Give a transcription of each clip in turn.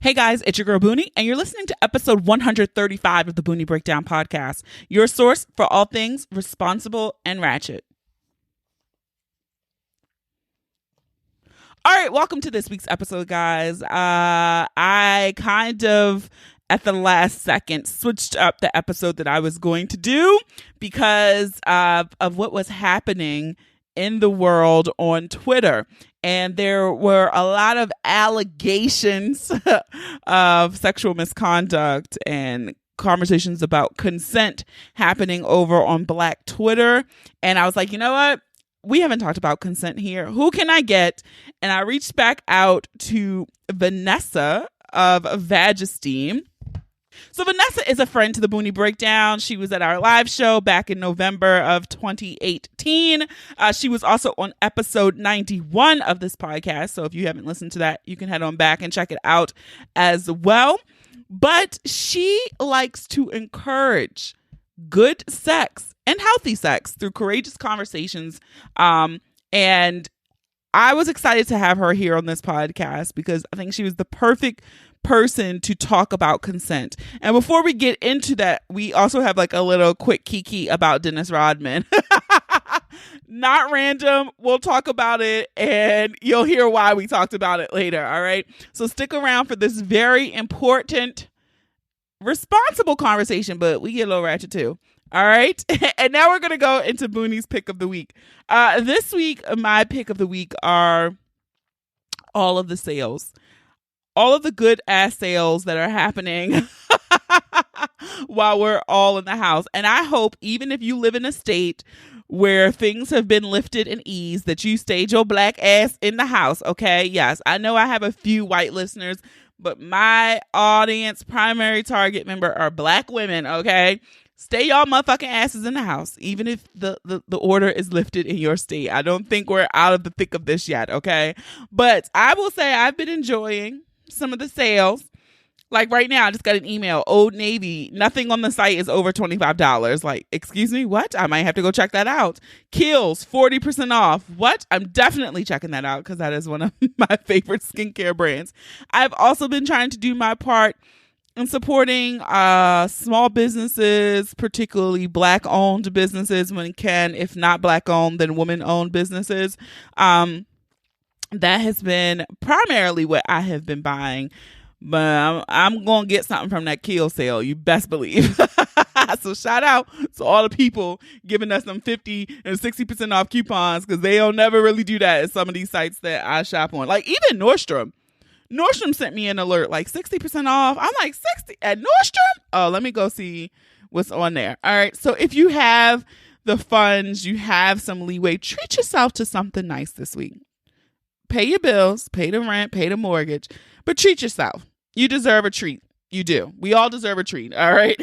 Hey guys, it's your girl Boonie, and you're listening to episode 135 of the Boonie Breakdown podcast, your source for all things responsible and ratchet. All right, welcome to this week's episode, guys. I kind of, at the last second, switched up the episode that I was going to do because of what was happening in the world on Twitter. And there were a lot of allegations of sexual misconduct and conversations about consent happening over on Black Twitter. And I was like, you know what? We haven't talked about consent here. Who can I get? And I reached back out to Vanessa of VagEsteem. So Vanessa is a friend to the Boonie Breakdown. She was at our live show back in November of 2018. She was also on episode 91 of this podcast. So if you haven't listened to that, you can head on back and check it out as well. But she likes to encourage good sex and healthy sex through courageous conversations. And I was excited to have her here on this podcast because I think she was the perfect person to talk about consent. And before we get into that, we also have like a little quick kiki about Dennis Rodman. Not random. We'll talk about it and you'll hear why we talked about it later. All right. So stick around for this very important, responsible conversation, but we get a little ratchet too. All right. And now we're going to go into Boonie's pick of the week. This week, my pick of the week are all of the sales. All of the good ass sales that are happening while we're all in the house. And I hope even if you live in a state where things have been lifted and eased, that you stayed your black ass in the house. Okay. Yes. I know I have a few white listeners, but my audience primary target member are Black women. Okay. Stay y'all motherfucking asses in the house, even if the order is lifted in your state. I don't think we're out of the thick of this yet. Okay. But I will say I've been enjoying some of the sales. Like right now, I just got an email. Old Navy, nothing on the site is over $25. Like, excuse me, what? I might have to go check that out. Kiehl's 40% off. What? I'm definitely checking that out because that is one of my favorite skincare brands. I've also been trying to do my part in supporting small businesses, particularly Black-owned businesses when can. If not Black-owned, then women-owned businesses. That has been primarily what I have been buying, but I'm going to get something from that Kiehl sale. You best believe. So shout out to all the people giving us some 50 and 60% off coupons because they don't never really do that at some of these sites that I shop on. Like even Nordstrom. Nordstrom sent me an alert like 60% off. I'm like 60 at Nordstrom? Oh, let me go see what's on there. All right. So if you have the funds, you have some leeway, treat yourself to something nice this week. Pay your bills, pay the rent, pay the mortgage, but treat yourself. You deserve a treat. You do. We all deserve a treat. All right.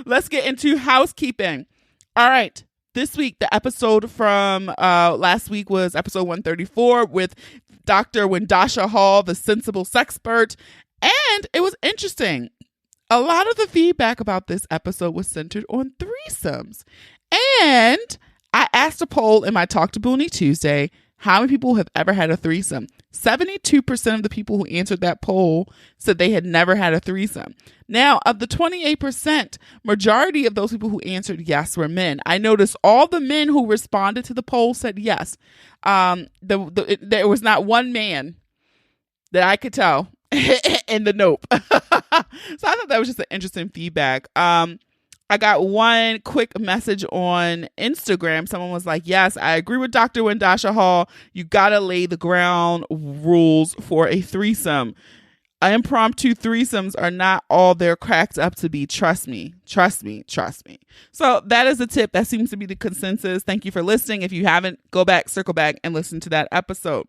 Let's get into housekeeping. All right. This week, the episode from last week was episode 134 with Dr. Wendasha Hall, the sensible sexpert. And it was interesting. A lot of the feedback about this episode was centered on threesomes. And I asked a poll in my Talk to Boonie Tuesday, how many people have ever had a threesome? 72% of the people who answered that poll said they had never had a threesome. Now, of the 28%, majority of those people who answered yes were men. I noticed all the men who responded to the poll said yes. There was not one man that I could tell in the nope. So I thought that was just an interesting feedback. I got one quick message on Instagram. Someone was like, yes, I agree with Dr. Wendasha Hall. You got to lay the ground rules for a threesome. Impromptu threesomes are not all they're cracked up to be. Trust me, trust me, trust me. So that is a tip. That seems to be the consensus. Thank you for listening. If you haven't, go back, circle back and listen to that episode.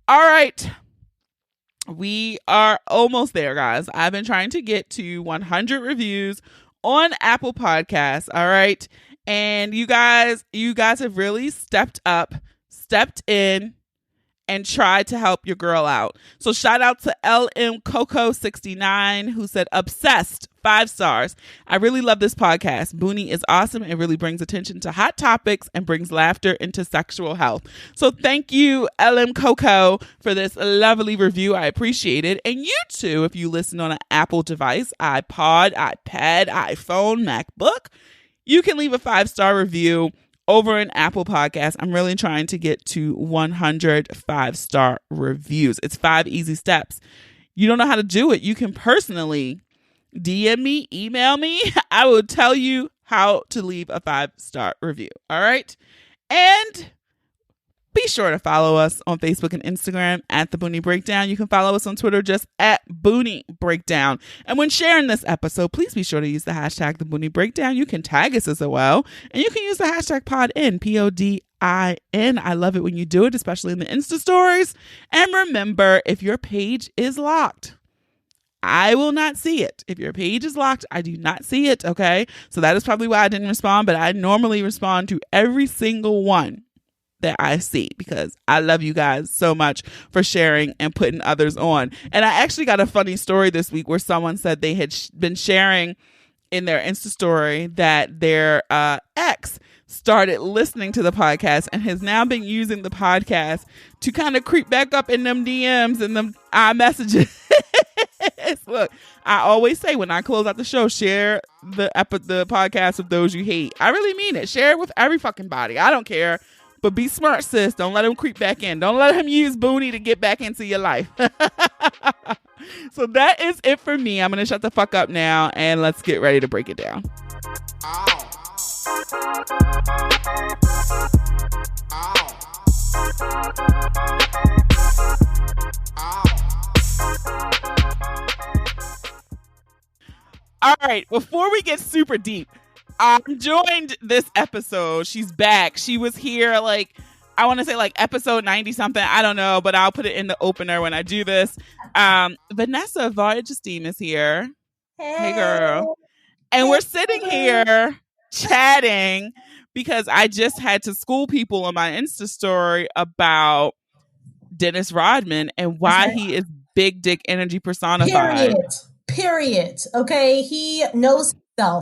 All right. We are almost there, guys. I've been trying to get to 100 reviews on Apple Podcasts. All right. And you guys have really stepped in and try to help your girl out. So shout out to LM Coco 69 who said obsessed, 5 stars. I really love this podcast. Boonie is awesome and really brings attention to hot topics and brings laughter into sexual health. So thank you, LM Coco, for this lovely review. I appreciate it. And you too, if you listen on an Apple device, iPod, iPad, iPhone, MacBook, you can leave a 5-star review over an Apple Podcast. I'm really trying to get to 100 5-star reviews. It's 5 easy steps. You don't know how to do it. You can personally DM me, email me. I will tell you how to leave a 5-star review. All right. And be sure to follow us on Facebook and Instagram at The Boonie Breakdown. You can follow us on Twitter just at Boonie Breakdown. And when sharing this episode, please be sure to use the hashtag The Boonie Breakdown. You can tag us as well. And you can use the hashtag PODIN, PODIN. I love it when you do it, especially in the Insta stories. And remember, if your page is locked, I will not see it. If your page is locked, I do not see it. Okay. So that is probably why I didn't respond, but I normally respond to every single one that I see because I love you guys so much for sharing and putting others on. And I actually got a funny story this week where someone said they had been sharing in their Insta story that their ex started listening to the podcast and has now been using the podcast to kind of creep back up in them DMs and them iMessages. Look, I always say when I close out the show, share the podcast with those you hate. I really mean it. Share it with every fucking body. I don't care. But be smart, sis. Don't let him creep back in. Don't let him use Boonie to get back into your life. So that is it for me. I'm going to shut the fuck up now and let's get ready to break it down. All right. Before we get super deep, I joined this episode. She's back. She was here like, I want to say like episode 90 something. I don't know, but I'll put it in the opener when I do this. Vanessa of VagEsteem is here. Hey girl. And we're sitting here chatting because I just had to school people on my Insta story about Dennis Rodman and why he is big dick energy personified. Period. Okay. He knows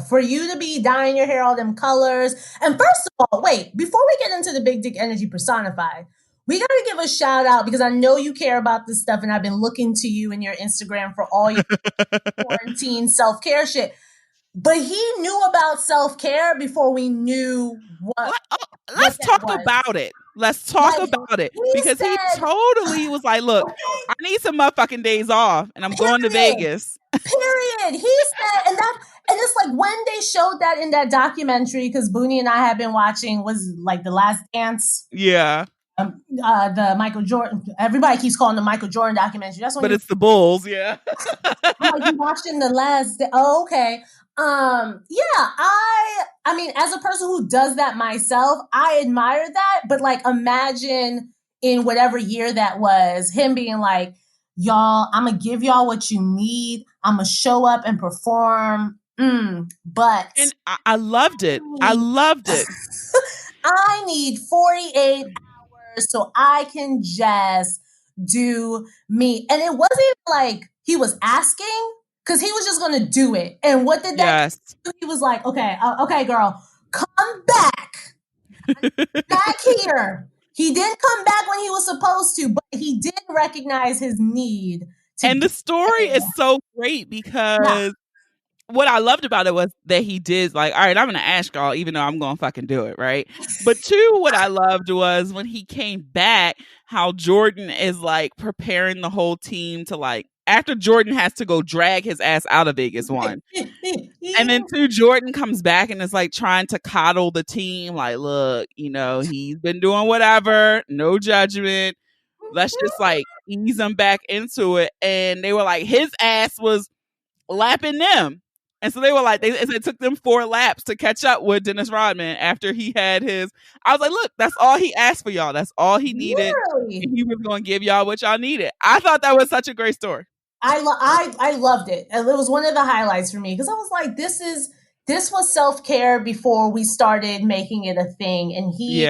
for you to be dyeing your hair all them colors. And first of all, wait, before we get into the big dick energy personified, we got to give a shout out because I know you care about this stuff and I've been looking to you in your Instagram for all your quarantine self-care shit. But he knew about self-care before we knew what. Let's talk about it. Let's talk about it because he totally was like, look, I need some motherfucking days off and I'm going to Vegas. Period. He said, and it's like when they showed that in that documentary, because Boonie and I have been watching, was like The Last Dance. Yeah. The Michael Jordan. Everybody keeps calling the Michael Jordan documentary. That's when but it's the Bulls. Yeah. I'm like, you watching The Last. Oh, okay. Yeah. I mean, as a person who does that myself, I admire that. But like, imagine in whatever year that was, him being like, y'all, I'm going to give y'all what you need. I'm going to show up and perform. But. And I loved it. I loved it. I need 48 hours so I can just do me. And it wasn't like he was asking because he was just going to do it. And what did that do? He was like, okay, girl, come back. Back here. He didn't come back when he was supposed to, but he did recognize his need. And the story is so great because what I loved about it was that he did like, all right, I'm going to ask y'all, even though I'm going to fucking do it, right? But two, what I loved was when he came back, how Jordan is like preparing the whole team to like, after Jordan has to go drag his ass out of Vegas, one. And then two, Jordan comes back and is like trying to coddle the team. Like, look, you know, he's been doing whatever, no judgment. Let's just like ease him back into it. And they were like, his ass was lapping them. And so they were like, it took them 4 laps to catch up with Dennis Rodman after he had his. I was like, look, that's all he asked for y'all. That's all he needed. Really? And he was going to give y'all what y'all needed. I thought that was such a great story. I loved it. It was one of the highlights for me because I was like, this was self-care before we started making it a thing. And he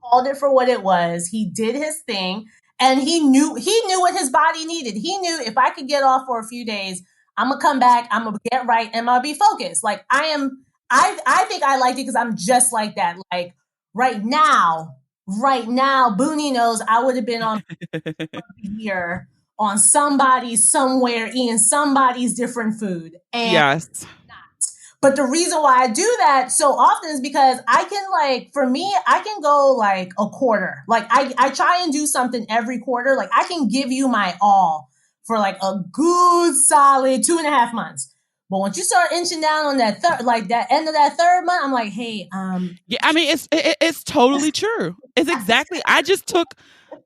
called it for what it was. He did his thing. And he knew what his body needed. He knew if I could get off for a few days, I'm gonna come back, I'm gonna get right, and I'm gonna be focused. Like I think I liked it because I'm just like that. Like right now, Boonie knows I would have been on here on somebody somewhere eating somebody's different food. And yes. but the reason why I do that so often is because I can, like, for me, I can go like a quarter. Like I try and do something every quarter. Like I can give you my all for like a good solid 2.5 months. But once you start inching down on that third, like that end of that third month, I'm like, hey, yeah, I mean, it's totally true. It's exactly. I just took.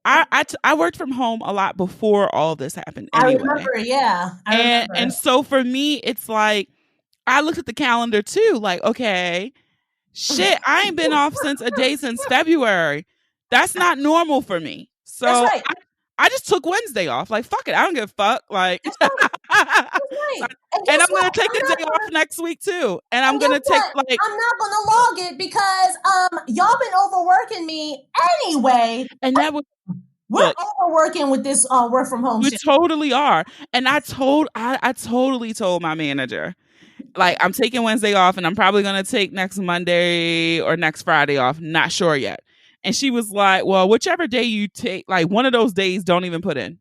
I worked from home a lot before all this happened. Anyway. I remember, yeah. I remember. And so for me, it's like I looked at the calendar too. Like, okay, shit, I ain't been off since February. That's not normal for me. So That's right. I just took Wednesday off. Like, fuck it. I don't give a fuck. Like, That's right. And I'm going to take a day off next week too. And I'm going to take like. I'm not going to log it because y'all been overworking me anyway. And that was. We're overworking with this work from home. We shit. Totally are. And I totally told my manager, like, I'm taking Wednesday off and I'm probably going to take next Monday or next Friday off. Not sure yet. And she was like, well, whichever day you take, like one of those days, don't even put in.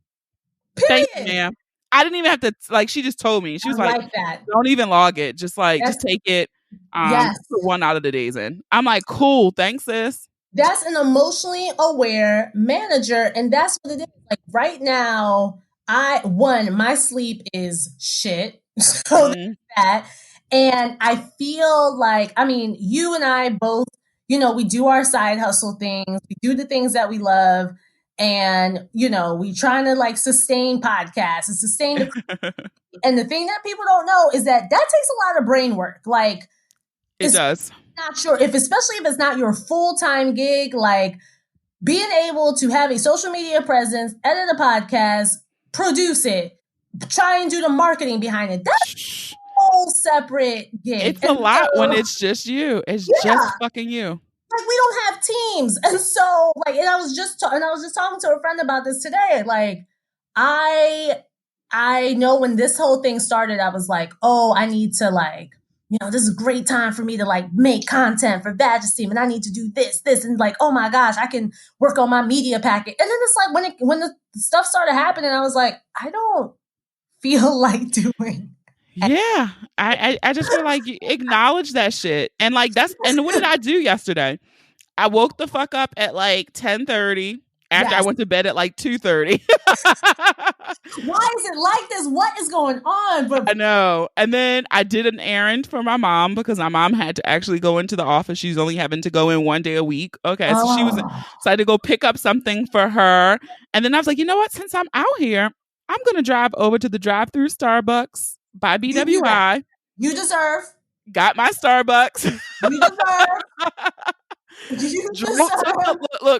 Period. Thank you, ma'am. I didn't even have to, like, she just told me. She was like that. Don't even log it. Just like, just take it. Put one out of the days in. I'm like, cool. Thanks, sis. That's an emotionally aware manager. And that's what it is. Like right now, my sleep is shit. So that. And I feel like, I mean, you and I both, you know, we do our side hustle things. We do the things that we love. And, you know, we trying to like sustain podcasts and sustain the and the thing that people don't know is that takes a lot of brain work. Like it does. Not sure especially if it's not your full-time gig, like being able to have a social media presence, edit a podcast, produce it, try and do the marketing behind it. That's a whole separate gig. It's a lot when it's just you. It's just fucking you. Like we don't have teams. And so like, and I was just talking to a friend about this today. Like I know when this whole thing started, I was like, oh, I need to like, you know, this is a great time for me to like make content for VagEsteem and I need to do this, and like, oh my gosh, I can work on my media packet. And then it's like when the stuff started happening, I was like, I don't feel like doing. Yeah. I just feel like you acknowledge that shit. And like and what did I do yesterday? I woke the fuck up at like 10:30 after I went to bed at like 2:30. Why is it like this? What is going on? But I know. And then I did an errand for my mom because my mom had to actually go into the office. She's only having to go in one day a week. Okay. So I had to go pick up something for her. And then I was like, you know what? Since I'm out here, I'm going to drive over to the drive-through Starbucks by BWI. You deserve. Got my Starbucks. You deserve.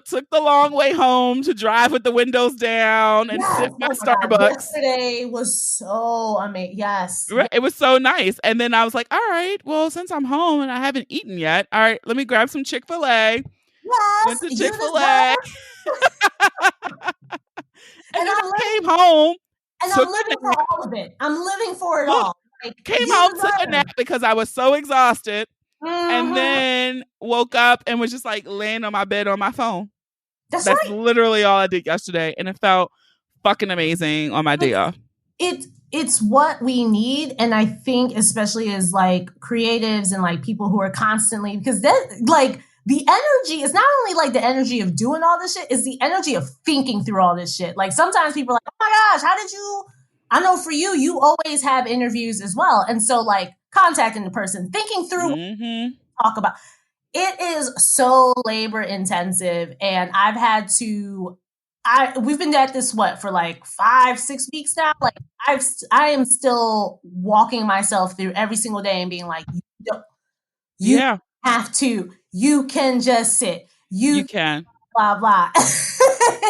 Took the long way home to drive with the windows down and sip my Starbucks. Yesterday was so amazing. Yes. It was so nice. And then I was like, all right, well, since I'm home and I haven't eaten yet, all right, let me grab some Chick-fil-A. Yes. Went to Chick-fil-A. and then I came home. And I'm living for all of it. I'm living for it all. Like, came home, took a nap because I was so exhausted. And then woke up and was just like laying on my bed on my phone. That's right. Literally all I did yesterday. And it felt fucking amazing on my day off. It's what we need. And I think especially as like creatives and like people who are constantly, because that like the energy is not only like the energy of doing all this shit, it's the energy of thinking through all this shit. Like sometimes people are like, oh my gosh, how did you, I know for you always have interviews as well. And so like, contacting the person, thinking through talk about it is so labor intensive. And I've had to, we've been at this for like 5-6 weeks now. Like I am still walking myself through every single day and being like, you have to, you can just sit. You can. Blah, blah.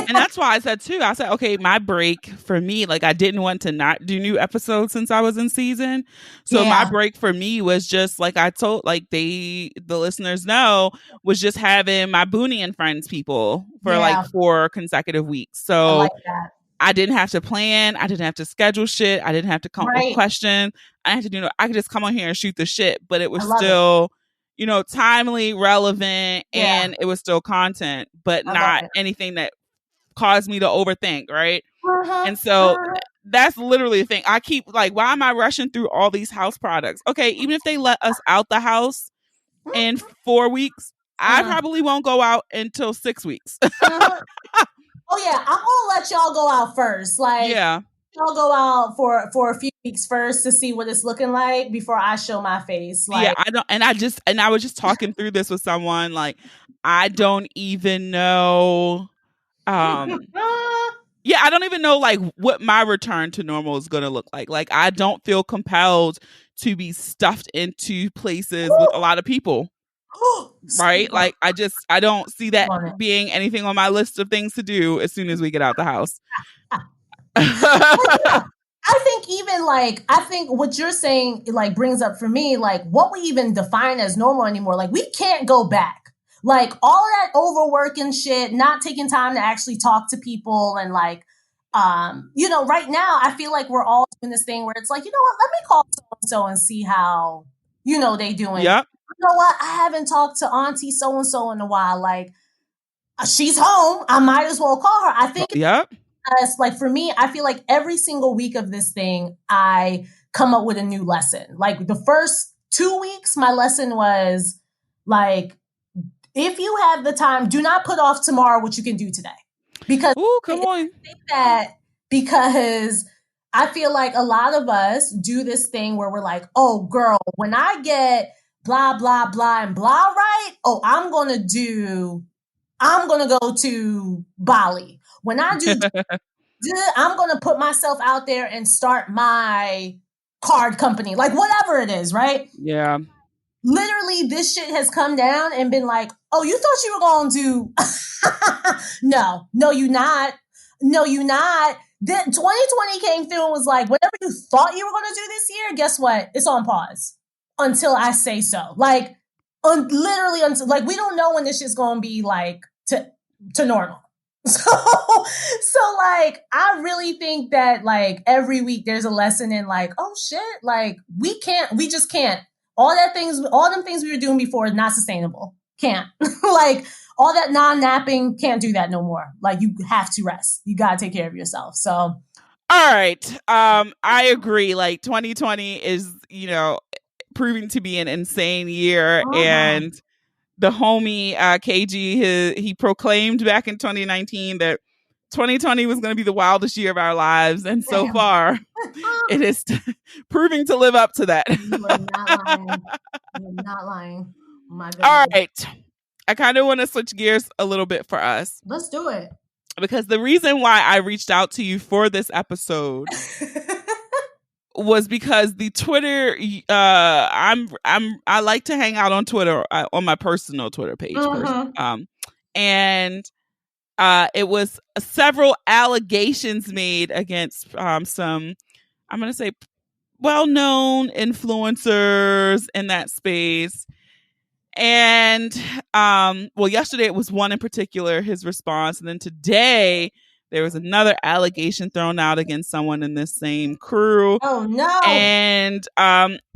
And that's why I said too, I said, okay, my break for me, like I didn't want to not do new episodes since I was in season. So my Yeah. break for me was just like I told, like the listeners know, was just having my Boonie and Friends people for like Yeah. 4 consecutive weeks. I So like that. I didn't have to plan. I didn't have to schedule shit. I didn't have to come up with Right. questions. I had to do, I could just come on here and shoot the shit, but it was I love it. still, you know, timely, relevant, Yeah. and it was still content, but I love not it. anything that caused me to overthink, right? Uh-huh. And so Uh-huh. that's literally the thing. I keep like, why am I rushing through all these house products? Okay, even if they let us out the house in 4 weeks, I probably won't go out until 6 weeks. Uh-huh. Oh yeah, I'm gonna let y'all go out first. Like, Yeah. y'all go out for a few weeks first to see what it's looking like before I show my face. Like, Yeah, I don't, and I was just talking through this with someone, like, I don't even know, yeah, I don't even know like what my return to normal is going to look like. Like, I don't feel compelled to be stuffed into places with a lot of people. Right? Like, I don't see that being anything on my list of things to do as soon as we get out the house. I think even like, I think what you're saying like brings up for me, like what we even define as normal anymore. Like we can't go back. Like all of that overworking shit, not taking time to actually talk to people and like, you know, right now I feel like we're all doing this thing where it's like, you know what, let me call so-and-so and see how, you know, they doing. Yep. You know what? I haven't talked to Auntie so-and-so in a while. Like she's home. I might as well call her. I think yep. Like for me, I feel like every single week of this thing, I come up with a new lesson. Like the first 2 weeks, my lesson was like, if you have the time, do not put off tomorrow what you can do today. Because come on. I think that because I feel like a lot of us do this thing where we're like, oh girl, when I get blah, blah, blah, and blah right, oh, I'm going to go to Bali. When I do, I'm going to put myself out there and start my card company, like whatever it is, right? Yeah. Literally, this shit has come down and been like, oh, you thought you were going to, no, you not. No, you not. Then 2020 came through and was like, whatever you thought you were going to do this year, guess what? It's on pause until I say so. Like, literally, until like, we don't know when this shit's going to be like to normal. So like, I really think that like every week there's a lesson in like, oh shit, like we just can't. All them things we were doing before is not sustainable. Can't. Like all that non-napping, can't do that no more. Like you have to rest. You got to take care of yourself. So. All right. I agree. Like 2020 is, you know, proving to be an insane year. And the homie KG, he proclaimed back in 2019 that 2020 was going to be the wildest year of our lives, and so far, it is proving to live up to that. You are not lying. You're not lying. My goodness. All right, I kind of want to switch gears a little bit for us. Let's do it. Because the reason why I reached out to you for this episode was because the Twitter, I like to hang out on Twitter, on my personal Twitter page, and it was several allegations made against some, I'm going to say, well-known influencers in that space. And well, yesterday it was one in particular, his response, and then today there was another allegation thrown out against someone in this same crew. Oh no. And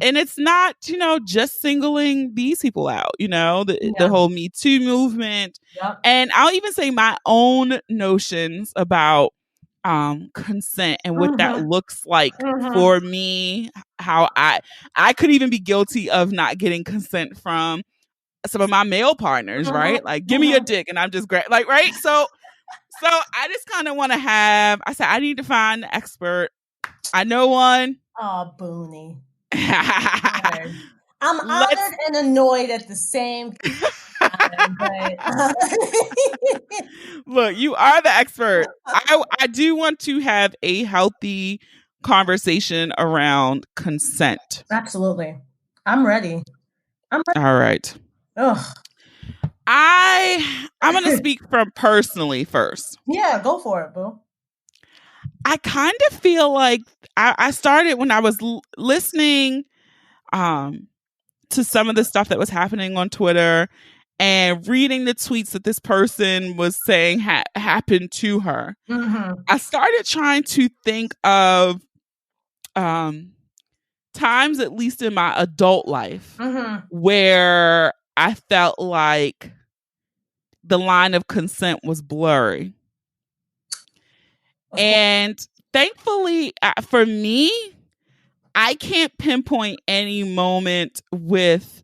it's not, you know, just singling these people out, you know, the whole Me Too movement. Yep. And I'll even say my own notions about consent and what that looks like for me, how I could even be guilty of not getting consent from some of my male partners, right? Like, give me your dick and I'm just great. Like, right? So I just kind of want to I said, I need to find an expert. I know one. Oh, Boonie. I'm honored and annoyed at the same time. Look, you are the expert. I do want to have a healthy conversation around consent. Absolutely. I'm ready. All right. Ugh. I'm going to speak from personally first. Yeah, go for it, boo. I kind of feel like I started when I was listening to some of the stuff that was happening on Twitter and reading the tweets that this person was saying happened to her. Mm-hmm. I started trying to think of times, at least in my adult life, where I felt like the line of consent was blurry. And thankfully, for me, I can't pinpoint any moment with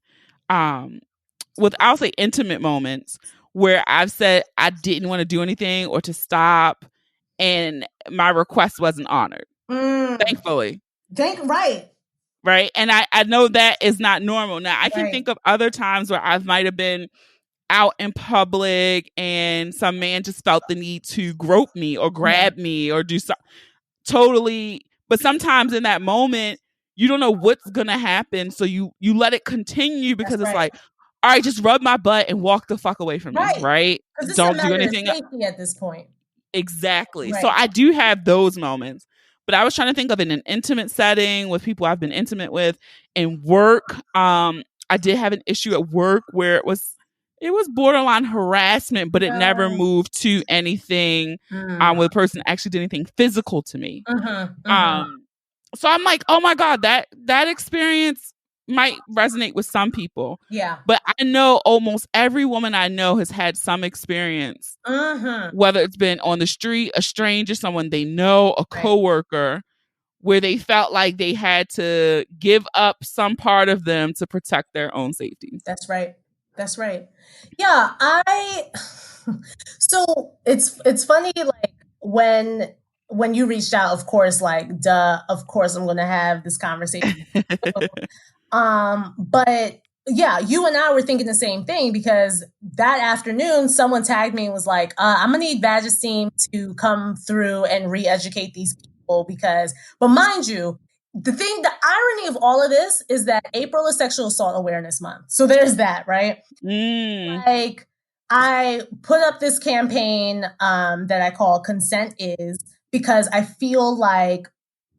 I'll say intimate moments where I've said I didn't want to do anything or to stop and my request wasn't honored. Thankfully. Right. And I know that is not normal. Now, I can think of other times where I might have been out in public and some man just felt the need to grope me or grab me or do something totally. But sometimes in that moment, you don't know what's going to happen. So you let it continue because it's like, all right, just rub my butt and walk the fuck away from me. Right. Don't do anything at this point. Exactly. So I do have those moments. But I was trying to think of in an intimate setting with people I've been intimate with. In work, I did have an issue at work where it was borderline harassment, but it never moved to anything where the person actually did anything physical to me. So I'm like, oh my God, that experience might resonate with some people. Yeah. But I know almost every woman I know has had some experience, whether it's been on the street, a stranger, someone they know, a coworker, where they felt like they had to give up some part of them to protect their own safety. That's right. Yeah, so it's funny, like when you reached out, of course, like, of course I'm going to have this conversation. But yeah, you and I were thinking the same thing because that afternoon someone tagged me and was like, I'm going to need VagEsteem to come through and re-educate these people but mind you, the irony of all of this is that April is Sexual Assault Awareness Month. So there's that, right? Like, I put up this campaign that I call Consent Is, because I feel like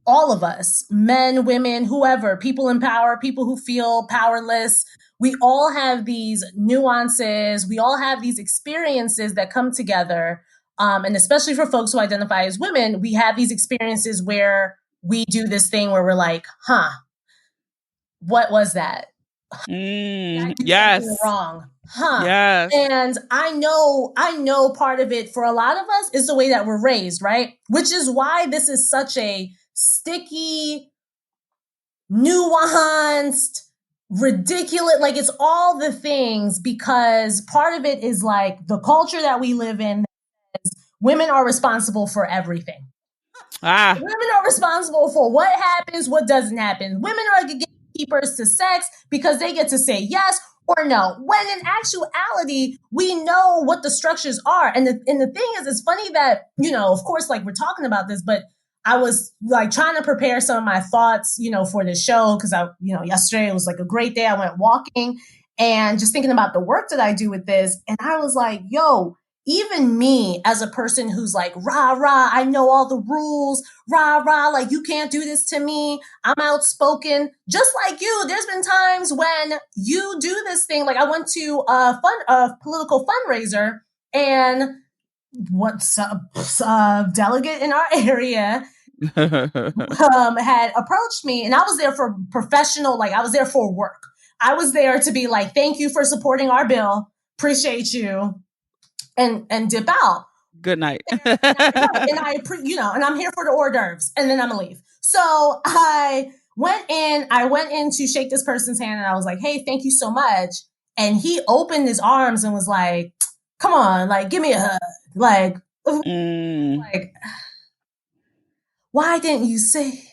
all of us, men, women, whoever, people in power, people who feel powerless, we all have these nuances. We all have these experiences that come together. And especially for folks who identify as women, we have these experiences where we do this thing where we're like, what was that? Yes. Wrong. Yes. And I know part of it for a lot of us is the way that we're raised, right? Which is why this is such a sticky, nuanced, ridiculous, like it's all the things, because part of it is like the culture that we live in. Women are responsible for everything. Women are responsible for what happens, what doesn't happen. Women are the gatekeepers to sex because they get to say yes or no. When in actuality, we know what the structures are. And the thing is, it's funny that, of course, like we're talking about this, but I was like trying to prepare some of my thoughts, for the show. Cause yesterday it was like a great day. I went walking and just thinking about the work that I do with this. And I was like, yo, even me as a person who's like, rah, rah, I know all the rules, rah, rah, like you can't do this to me. I'm outspoken. Just like you, there's been times when you do this thing. Like I went to a political fundraiser, and what's a delegate in our area had approached me, and I was there for professional, like I was there for work. I was there to be like, thank you for supporting our bill. Appreciate you. And dip out. Good night. and I'm here for the hors d'oeuvres, and then I'm gonna leave. So I went in to shake this person's hand, and I was like, hey, thank you so much. And he opened his arms and was like, come on, like, give me a hug. Like, like, why didn't you say?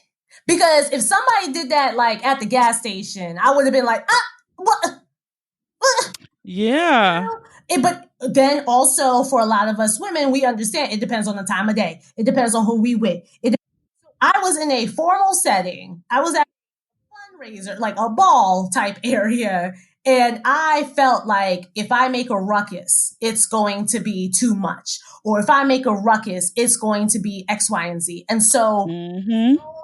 Because if somebody did that, like at the gas station, I would have been like, what? Yeah. But then also for a lot of us women, we understand it depends on the time of day. It depends on who we with. I was in a formal setting. I was at a fundraiser, like a ball type area. And I felt like if I make a ruckus, it's going to be too much. Or if I make a ruckus, it's going to be X, Y, and Z. And so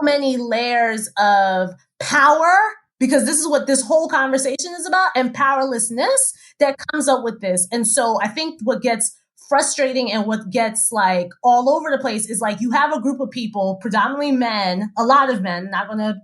many layers of power, because this is what this whole conversation is about, and powerlessness that comes up with this. And so I think what gets frustrating and what gets like all over the place is like you have a group of people, predominantly men, a lot of men, not gonna,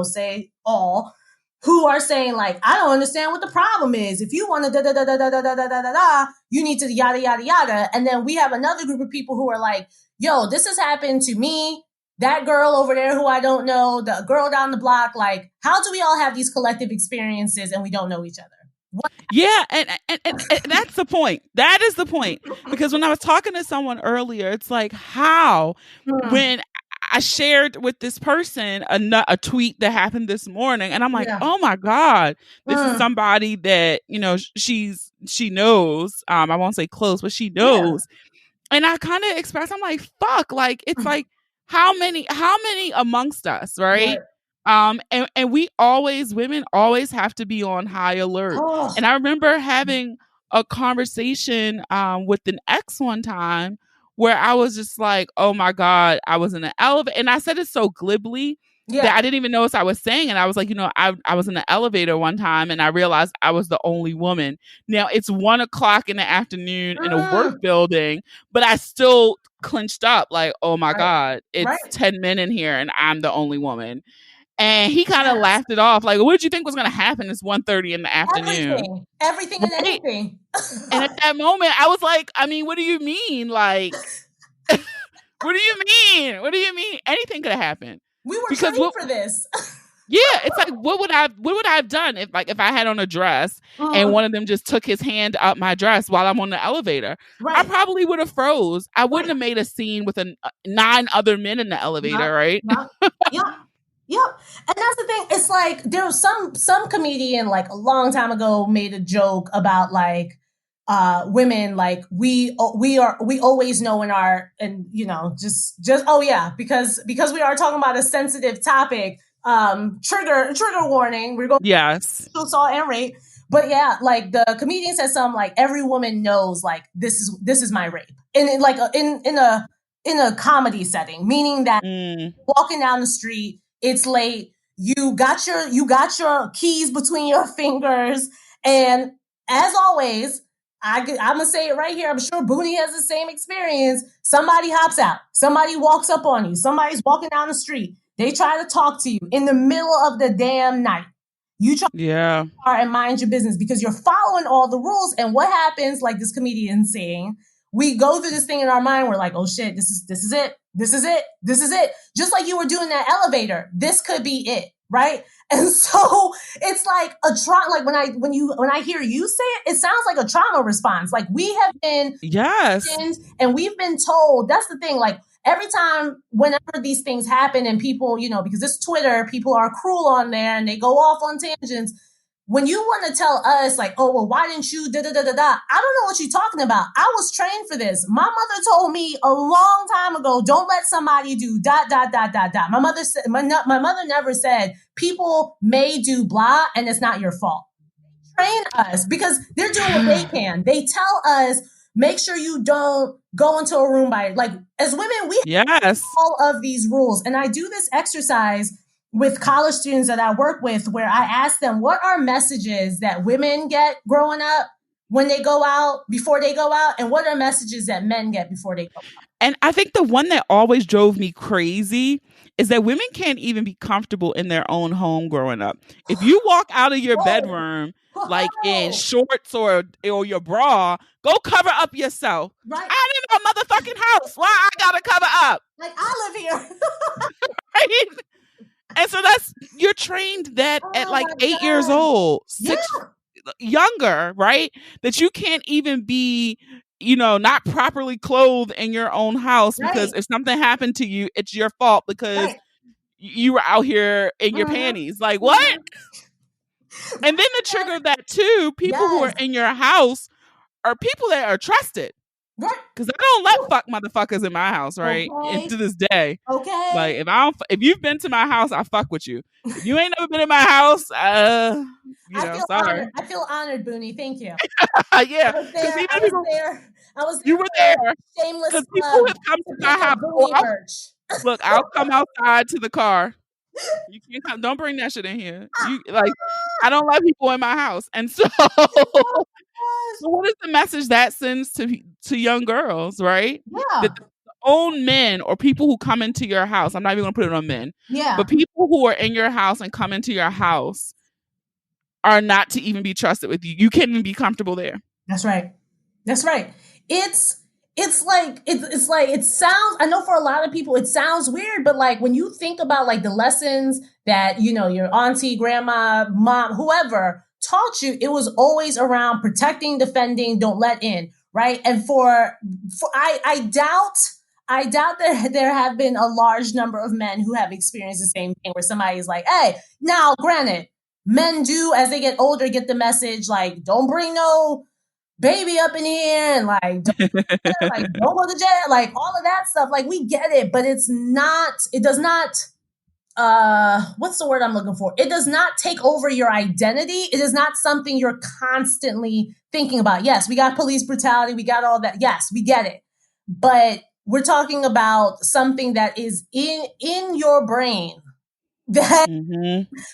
say all, who are saying like, I don't understand what the problem is. If you want to da da da da da da da da da da, you need to yada yada yada. And then we have another group of people who are like, yo, this has happened to me, that girl over there who I don't know, the girl down the block. Like, how do we all have these collective experiences and we don't know each other? What? Yeah, and that's the point. That is the point. Because when I was talking to someone earlier, it's like how when I shared with this person a tweet that happened this morning, and I'm like, oh my God, this is somebody that, she knows. I won't say close, but she knows. Yeah. And I kind of expressed, I'm like, fuck, like, it's like, how many amongst us, right? And we women always have to be on high alert. And I remember having a conversation with an ex one time where I was just like, oh my God, I was in an elevator. And I said it so glibly that I didn't even know what I was saying. And I was like, I was in an elevator one time and I realized I was the only woman. Now it's 1:00 in the afternoon in a work building, but I still clenched up like, oh my God, it's 10 men in here and I'm the only woman. And he kind of laughed it off. Like, what did you think was going to happen? It's 1:30 in the afternoon. Everything and anything. And at that moment, I was like, I mean, what do you mean? Like, what do you mean? What do you mean? Anything could have happened. We were trained for this. Yeah, it's like, what would I have done if I had on a dress and one of them just took his hand up my dress while I'm on the elevator? I probably would have froze. I wouldn't have made a scene with 9 other men in the elevator, right? Yep. And that's the thing. It's like there was some comedian like a long time ago made a joke about like women, like we always know because we are talking about a sensitive topic, trigger warning. We're going assault and rape. But yeah, like the comedian said something like every woman knows like this is my rape. And in a comedy setting, meaning that walking down the street, it's late. You got your keys between your fingers, and as always, I'm gonna say it right here. I'm sure Boonie has the same experience. Somebody hops out. Somebody walks up on you. Somebody's walking down the street. They try to talk to you in the middle of the damn night. You try and mind your business because you're following all the rules. And what happens? Like this comedian saying, we go through this thing in our mind. We're like, oh shit, this is it. This is it. This is it. Just like you were doing that elevator. This could be it. Right. And so it's like a trauma. Like when I hear you say it, it sounds like a trauma response. Like we have been, and we've been told, that's the thing. Like every time, whenever these things happen and people, because it's Twitter, people are cruel on there and they go off on tangents. When you want to tell us like, oh, well, why didn't you da-da-da-da-da? I don't know what you're talking about. I was trained for this. My mother told me a long time ago, don't let somebody do ... My mother said, my mother never said people may do blah and it's not your fault. Train us because they're doing what they can. They tell us, make sure you don't go into a room by, like, as women, we have all of these rules. And I do this exercise with college students that I work with, where I ask them, what are messages that women get growing up when they go out, before they go out? And what are messages that men get before they go out? And I think the one that always drove me crazy is that women can't even be comfortable in their own home growing up. If you walk out of your bedroom, like in shorts or your bra, go cover up yourself. Right. I'm in my motherfucking house. Why I gotta cover up? Like, I live here. Right? And so you're trained that at like 8 years old, 6 younger, right? That you can't even be, not properly clothed in your own house because if something happened to you, it's your fault because you were out here in your panties. Like, what? And then to trigger that too, people who are in your house are people that are trusted. Because I don't let fuck motherfuckers in my house, right? Okay. And to this day. Okay. Like if you've been to my house, I fuck with you. If you ain't never been in my house, I feel sorry. honored. I feel honored, Boonie. Thank you. Yeah. I was there. I was there. I was there. You were there. Shameless Because people have come to my house. Look, I'll come outside to the car. You can't come. Don't bring that shit in here. I don't let people in my house, and so. So what is the message that sends to young girls, right? Yeah. That the own men or people who come into your house, I'm not even going to put it on men. Yeah. But people who are in your house and come into your house are not to even be trusted with you. You can't even be comfortable there. That's right. It's like it sounds, I know for a lot of people it sounds weird, but like when you think about like the lessons that, your auntie, grandma, mom, whoever taught you, it was always around protecting, defending, don't let in, right? And I doubt that there have been a large number of men who have experienced the same thing where somebody is like, hey, now granted, men do as they get older get the message like, don't bring no baby up in here and like don't go to jail, like all of that stuff. Like we get it, but it does not what's the word I'm looking for? It does not take over your identity. It is not something you're constantly thinking about. Yes, we got police brutality, we got all that. Yes, we get it. But we're talking about something that is in your brain that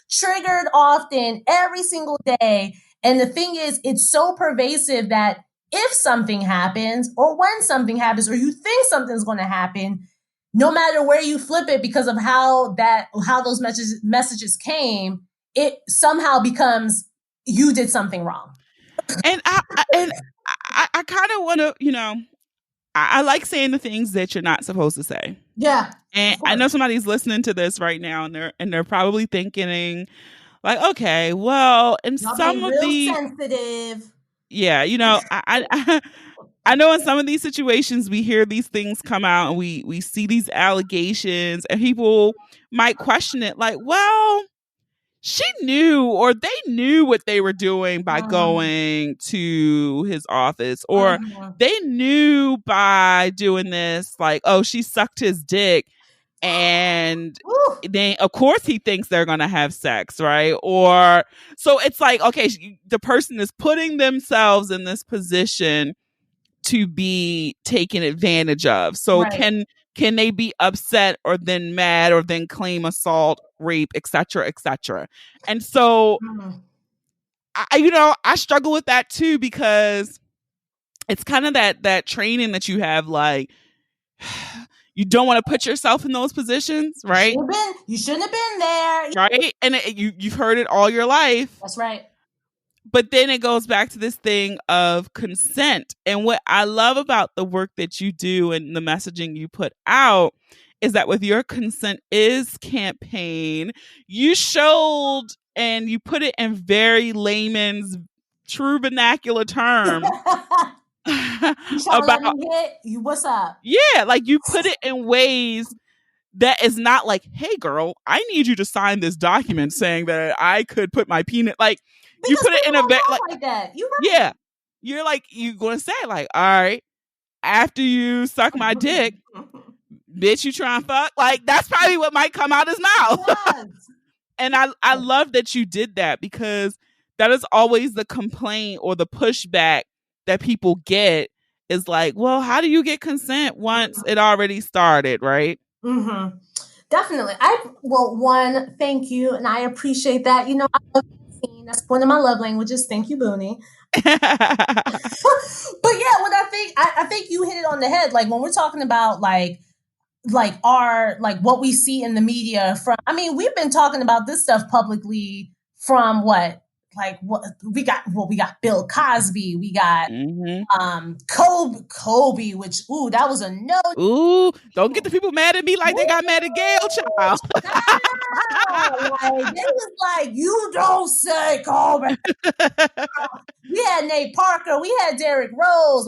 triggered often every single day. And the thing is, it's so pervasive that if something happens or when something happens or you think something's going to happen, no matter where you flip it because of how those messages came, it somehow becomes you did something wrong. And I kind of want to, I like saying the things that you're not supposed to say. Yeah. And I know somebody's listening to this right now and they're probably thinking like, okay, well, in some of the sensitive. Yeah, I know in some of these situations we hear these things come out and we see these allegations and people might question it like, well, she knew or they knew what they were doing by going to his office or they knew by doing this, like, oh, she sucked his dick. And then, of course, he thinks they're going to have sex, right? Or so it's like, okay, the person is putting themselves in this position to be taken advantage of. So can they be upset or then mad or then claim assault, rape, etc., etc.? And so, I struggle with that too because it's kind of that training that you have, like. You don't want to put yourself in those positions, right? You shouldn't have been there. Right? And you've heard it all your life. That's right. But then it goes back to this thing of consent. And what I love about the work that you do and the messaging you put out is that with your Consent Is campaign, you showed and you put it in very layman's true vernacular terms. About you, what's up? Yeah, like you put it in ways that is not like, hey girl, I need you to sign this document saying that I could put my penis, like because you put it in a like that. You're right. Yeah, you're like, you gonna say like, all right, after you suck my dick, bitch, you try and fuck, like that's probably what might come out his mouth. Yes. And I love that you did that because that is always the complaint or the pushback that people get is like, well, how do you get consent once it already started, right? Mm-hmm. Definitely. One, thank you. And I appreciate that. I love that's one of my love languages. Thank you, Boonie. But yeah, what I think you hit it on the head. Like when we're talking about like what we see in the media we've been talking about this stuff publicly from what we got Bill Cosby, we got Kobe, which that was a no. Don't get the people mad at me like they got mad at Gail, child. They was like, you don't say Kobe. We had Nate Parker, we had Derrick Rose,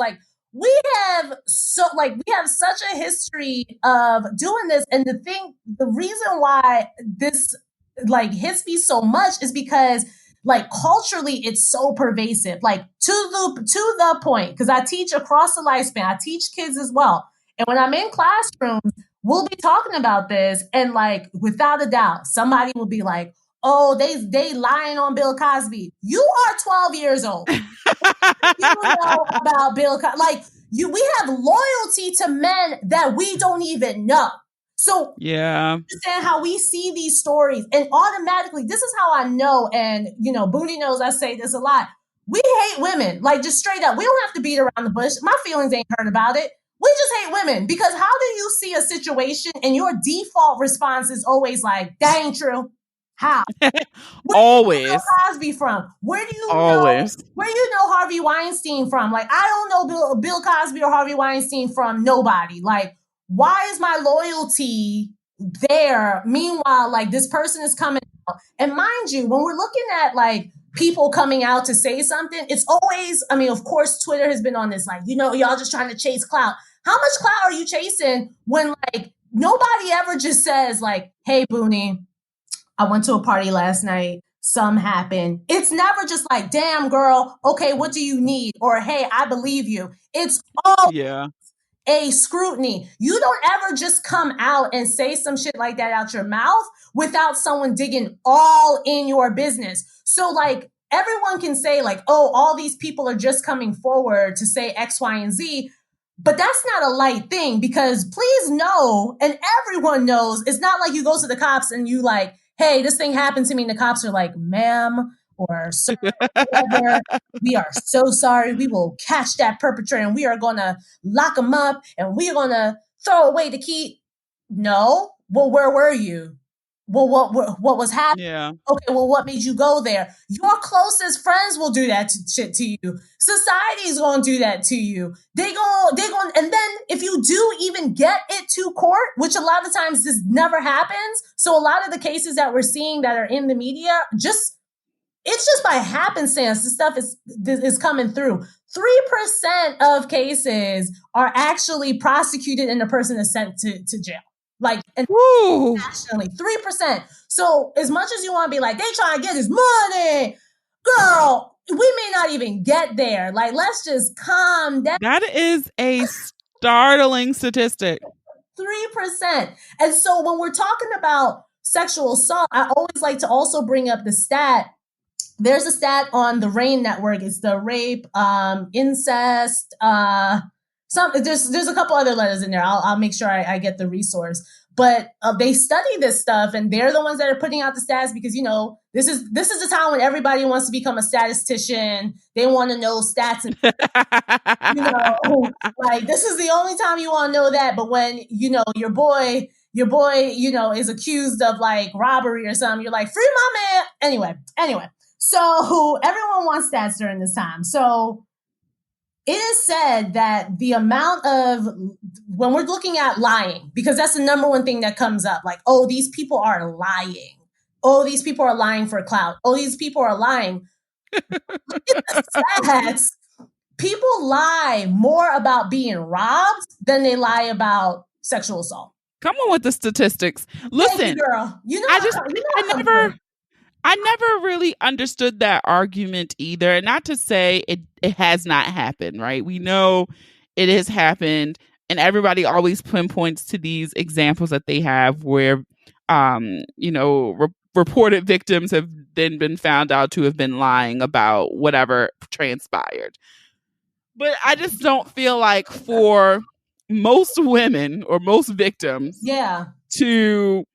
we have such a history of doing this. And the reason why this hits me so much is because like culturally, it's so pervasive, like to the point, because I teach across the lifespan. I teach kids as well. And when I'm in classrooms, we'll be talking about this. And like, without a doubt, somebody will be like, oh, they lying on Bill Cosby. You are 12 years old. You know about Bill Cosby. Like, we have loyalty to men that we don't even know. So yeah, understand how we see these stories, and automatically, this is how I know. And you know, Boonie knows I say this a lot. We hate women, like just straight up. We don't have to beat around the bush. My feelings ain't hurt about it. We just hate women, because how do you see a situation and your default response is always like, that ain't true? How? Always. Bill Cosby from? Where do you Always. know? Where you know Harvey Weinstein from? Like, I don't know Bill Cosby or Harvey Weinstein from nobody. Like, why is my loyalty there? Meanwhile, like, this person is coming out. And mind you, when we're looking at like people coming out to say something, it's always, I mean, of course, Twitter has been on this, like, you know, y'all just trying to chase clout. How much clout are you chasing when like nobody ever just says like, hey, Boonie, I went to a party last night. Some happened. It's never just like, damn, girl. Okay, what do you need? Or, hey, I believe you. It's all a scrutiny. You don't ever just come out and say some shit like that out your mouth without someone digging all in your business. So like, everyone can say like, oh, all these people are just coming forward to say X, Y, and Z. But that's not a light thing, because please know, and everyone knows, it's not like you go to the cops and you like, hey, this thing happened to me. And the cops are like, ma'am or sir, whatever, we are so sorry. We will catch that perpetrator and we are going to lock him up and we're going to throw away the key. No. Well, where were you? Well, what was happening? Yeah. Okay, well, what made you go there? Your closest friends will do that shit to you. Society's gonna do that to you. They going, and then if you do even get it to court, which a lot of times this never happens. So a lot of the cases that we're seeing that are in the media, it's just by happenstance. This stuff is coming through. 3% of cases are actually prosecuted and the person is sent to jail. Like, nationally, 3%. So as much as you want to be like, they trying to get his money, girl, we may not even get there. Like, let's just calm down. That is a startling statistic. 3%. And so when we're talking about sexual assault, I always like to also bring up the stat. There's a stat on the RAIN network. It's the rape, incest, there's a couple other letters in there. I'll make sure I get the resource. But they study this stuff, and they're the ones that are putting out the stats, because you know this is the time when everybody wants to become a statistician. They want to know stats, and you know, like this is the only time you want to know that. But when you know your boy, you know, is accused of like robbery or something, you're like, free my man. Anyway. So everyone wants stats during this time. So it is said that the amount of, when we're looking at lying, because that's the number one thing that comes up, like, oh, these people are lying. Oh, these people are lying for clout. Oh, these people are lying. Look at the stats. People lie more about being robbed than they lie about sexual assault. Come on with the statistics. Listen, thank you, girl. You know, I never really understood that argument either. And not to say it has not happened, right? We know it has happened, and everybody always pinpoints to these examples that they have where, you know, reported victims have then been found out to have been lying about whatever transpired. But I just don't feel like for most women or most victims, to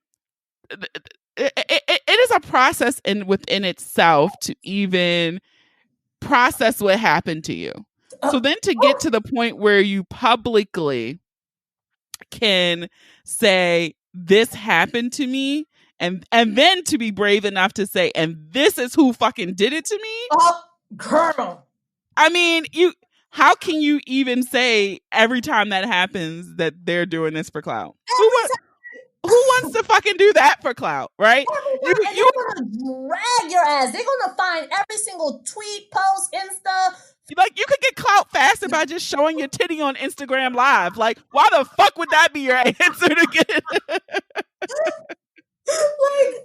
it is a process within itself to even process what happened to you. So then to get to the point where you publicly can say, this happened to me, and then to be brave enough to say, and this is who fucking did it to me. Oh, girl. I mean, how can you even say every time that happens that they're doing this for clout? Who wants to fucking do that for clout, right? They're going to drag your ass. They're going to find every single tweet, post, Insta. Like, you could get clout faster by just showing your titty on Instagram Live. Like, why the fuck would that be your answer to get? Like,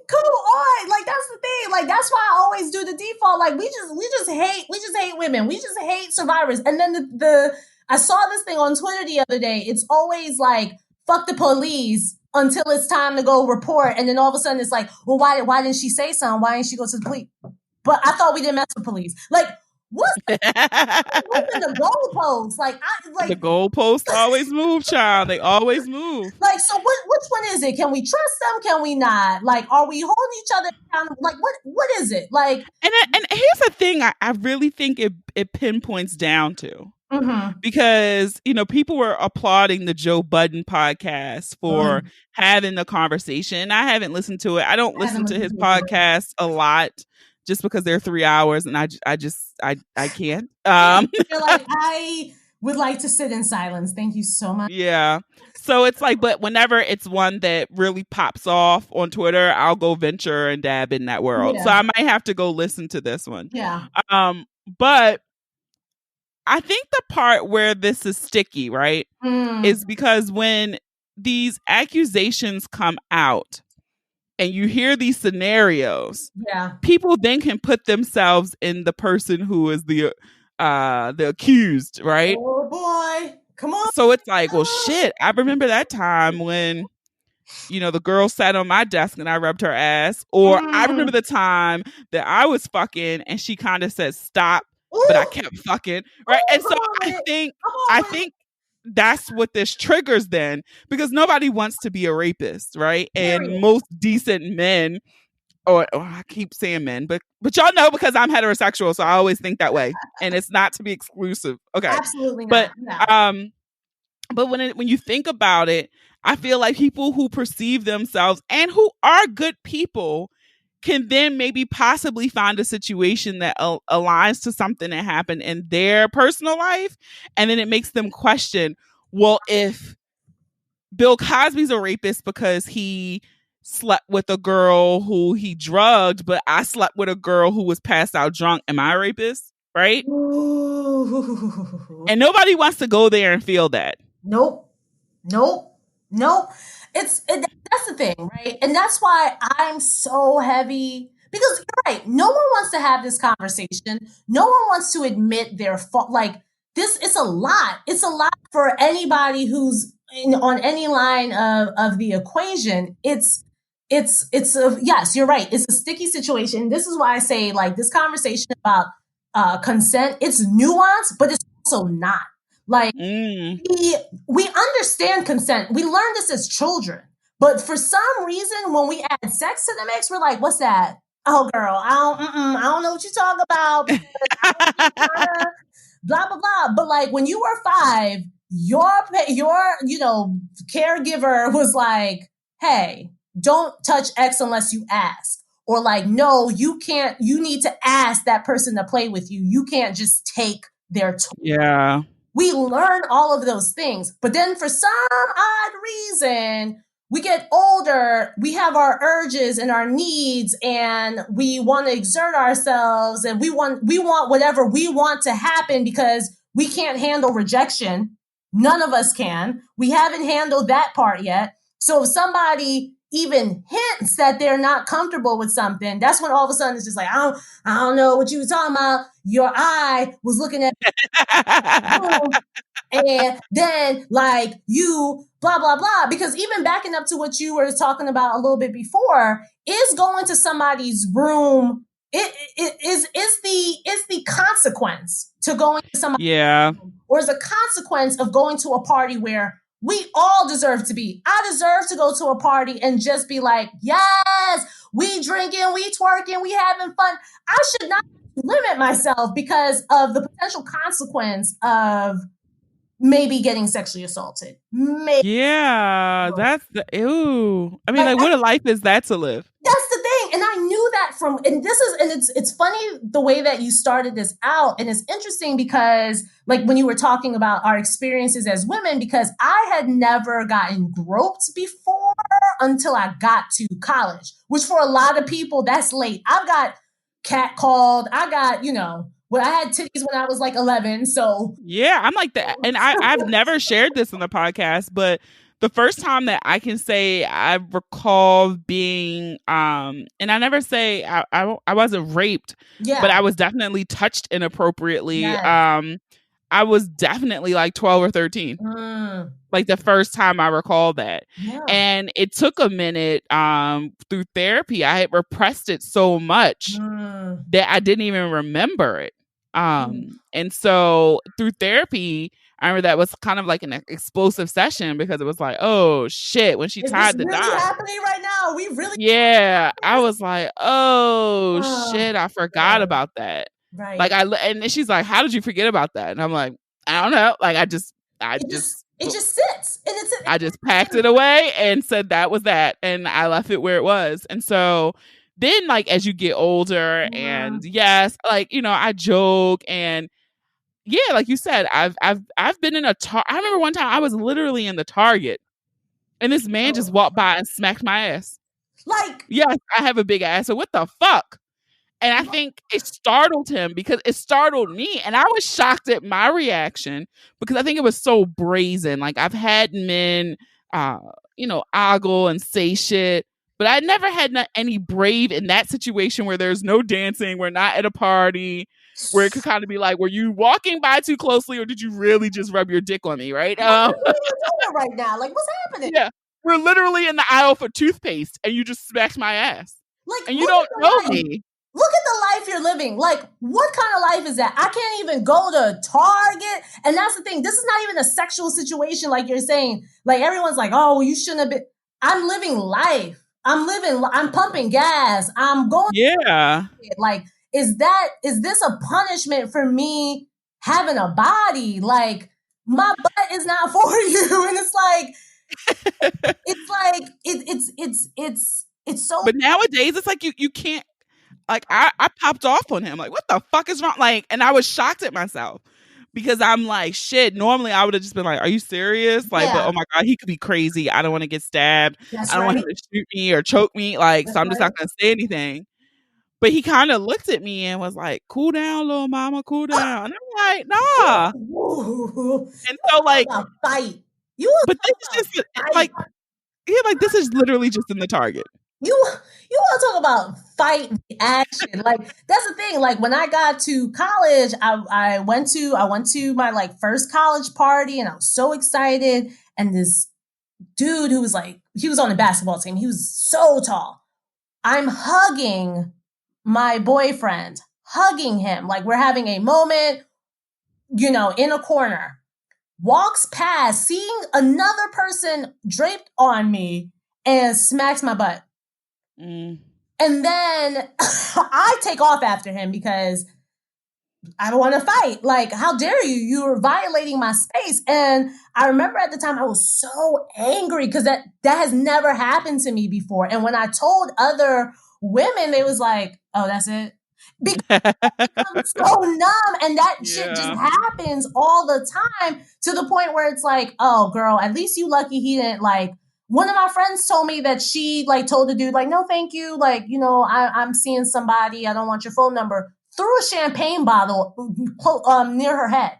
come on. Like, that's the thing. like that's why I always do the default. Like we just hate women. We just hate survivors. And then the I saw this thing on Twitter the other day. It's always like fuck the police until it's time to go report, and then all of a sudden it's like, well, why didn't she say something? Why didn't she go to the police? But I thought we didn't mess with police. Like, what's the goalposts? Like the goalposts always move, child. They always move. Like, so which one is it? Can we trust them? Can we not? Like, are we holding each other accountable? Like, what is it? Like, and here's the thing I really think it pinpoints down to. Mm-hmm. Because, people were applauding the Joe Budden podcast for having the conversation. I haven't listened to it. I don't listen to his podcast a lot just because they're 3 hours and I can't. You're like, I would like to sit in silence. Thank you so much. Yeah. So it's like, but whenever it's one that really pops off on Twitter, I'll go venture and dab in that world. Yeah. So I might have to go listen to this one. Yeah. But I think the part where this is sticky, right, is because when these accusations come out and you hear these scenarios, people then can put themselves in the person who is the accused, right? Oh boy, come on. So it's like, well, shit. I remember that time when, the girl sat on my desk and I rubbed her ass, or I remember the time that I was fucking and she kind of said stop. But I kept fucking, right? And so I think that's what this triggers then, because nobody wants to be a rapist, right? And most decent men, or I keep saying men, but y'all know because I'm heterosexual, so I always think that way, and it's not to be exclusive. Okay, absolutely not. But when you think about it, I feel like people who perceive themselves and who are good people can then maybe possibly find a situation that aligns to something that happened in their personal life. And then it makes them question, well, if Bill Cosby's a rapist because he slept with a girl who he drugged, but I slept with a girl who was passed out drunk, am I a rapist? Right? Ooh. And nobody wants to go there and feel that. Nope. That's the thing, right? And that's why I'm so heavy, because you're right. No one wants to have this conversation. No one wants to admit their fault. Like this, it's a lot. It's a lot for anybody who's on any line of the equation. Yes, you're right. It's a sticky situation. This is why I say like this conversation about consent, it's nuanced, but it's also not. Like we understand consent. We learned this as children. But for some reason, when we add sex to the mix, we're like, what's that? Oh, girl, I don't know what you're talking about. Blah, blah, blah. But like when you were 5, your caregiver was like, hey, don't touch X unless you ask. Or like, no, you can't. You need to ask that person to play with you. You can't just take their toy. Yeah. We learn all of those things. But then for some odd reason, we get older, we have our urges and our needs, and we want to exert ourselves, and we want whatever we want to happen because we can't handle rejection. None of us can. We haven't handled that part yet. So if somebody even hints that they're not comfortable with something, that's when all of a sudden it's just like, I don't know what you were talking about. Your eye was looking at and then like you blah, blah, blah. Because even backing up to what you were talking about a little bit before, is going to somebody's room, it is the consequence to going to somebody's room, or is a consequence of going to a party where we all deserve to be. I deserve to go to a party and just be like, yes, we drinking, we twerking, we having fun. I should not limit myself because of the potential consequence of maybe getting sexually assaulted. Maybe. Yeah, that's ew. I mean, like what a life is that to live? That's the thing. And I knew that it's funny the way that you started this out. And it's interesting because like when you were talking about our experiences as women, because I had never gotten groped before until I got to college, which for a lot of people, that's late. I've got catcalled. I got, well, I had titties when I was like 11. So yeah, I'm like that. And I've never shared this on the podcast, but the first time that I can say I recall being, and I never say I wasn't raped, but Yeah. I was definitely touched inappropriately. Yes. I was definitely like 12 or 13. Mm. Like the first time I recall that. Yeah. And it took a minute through therapy. I had repressed it so much Mm. that I didn't even remember it. Mm. And so through therapy, I remember that was kind of like an explosive session because it was like, oh shit, when she Is this tied the really knot. happening right now? We really Yeah, I was like, oh Oh, shit, I forgot right. about that. Like Right. and then she's like, how did you forget about that? And I'm like, I don't know. Like It just sits. And I just packed it away and said that was that, and I left it where it was. And so then, like, as you get older, and yes, like, you know, I joke, and yeah, like you said, I've been in I remember one time I was literally in the Target, and this man just walked by and smacked my ass. like Yes, I have a big ass. So what the fuck? And I think it startled him because it startled me. And I was shocked at my reaction because I think it was so brazen. Like I've had men, uh, you know, ogle and say shit, but I never had any brave in that situation where there's no dancing. We're not at a party where it could kind of be like, were you walking by too closely or did you really just rub your dick on me? Right. what are you doing right now? Like, what's happening? Yeah. We're literally in the aisle for toothpaste and you just smacked my ass. Like, And you don't know me. Look at the life you're living. Like, what kind of life is that? I can't even go to Target. And that's the thing. This is not even a sexual situation like you're saying. Like, everyone's like, oh, well, you shouldn't have been. I'm living life. I'm pumping gas. I'm going. Yeah. Like, is this a punishment for me having a body? Like, my butt is not for you. And it's like, it's so. But nowadays, it's like you can't. Like I popped off on him. Like, what the fuck is wrong? Like, and I was shocked at myself because I'm like, shit. Normally, I would have just been like, "Are you serious?" Like, Yeah. but oh my god, he could be crazy. I don't want to get stabbed. That's I don't want him to shoot me or choke me. Like, so I'm just not gonna say anything. But he kind of looked at me and was like, "Cool down, little mama, cool down." And I'm like, "Nah." And so, like, fight. But this is just like, yeah, like this is literally just in the Target. You want to talk about fight action? Like, that's the thing. Like, when I got to college, I went to my like first college party, and I was so excited. And this dude who was like, he was on the basketball team. He was so tall. I'm hugging my boyfriend, hugging him like we're having a moment, you know, in a corner. Walks past, seeing another person draped on me, and smacks my butt. And then I take off after him because I don't want to fight. Like, how dare you? You're violating my space. And I remember at the time I was so angry because that has never happened to me before. And when I told other women, they was like, oh, that's it. Because I'm so numb, and that shit just happens all the time to the point where it's like, oh, girl, at least you lucky he didn't like. One of my friends told me that she like told the dude like, no, thank you. Like, you know, I'm seeing somebody. I don't want your phone number. Threw a champagne bottle near her head.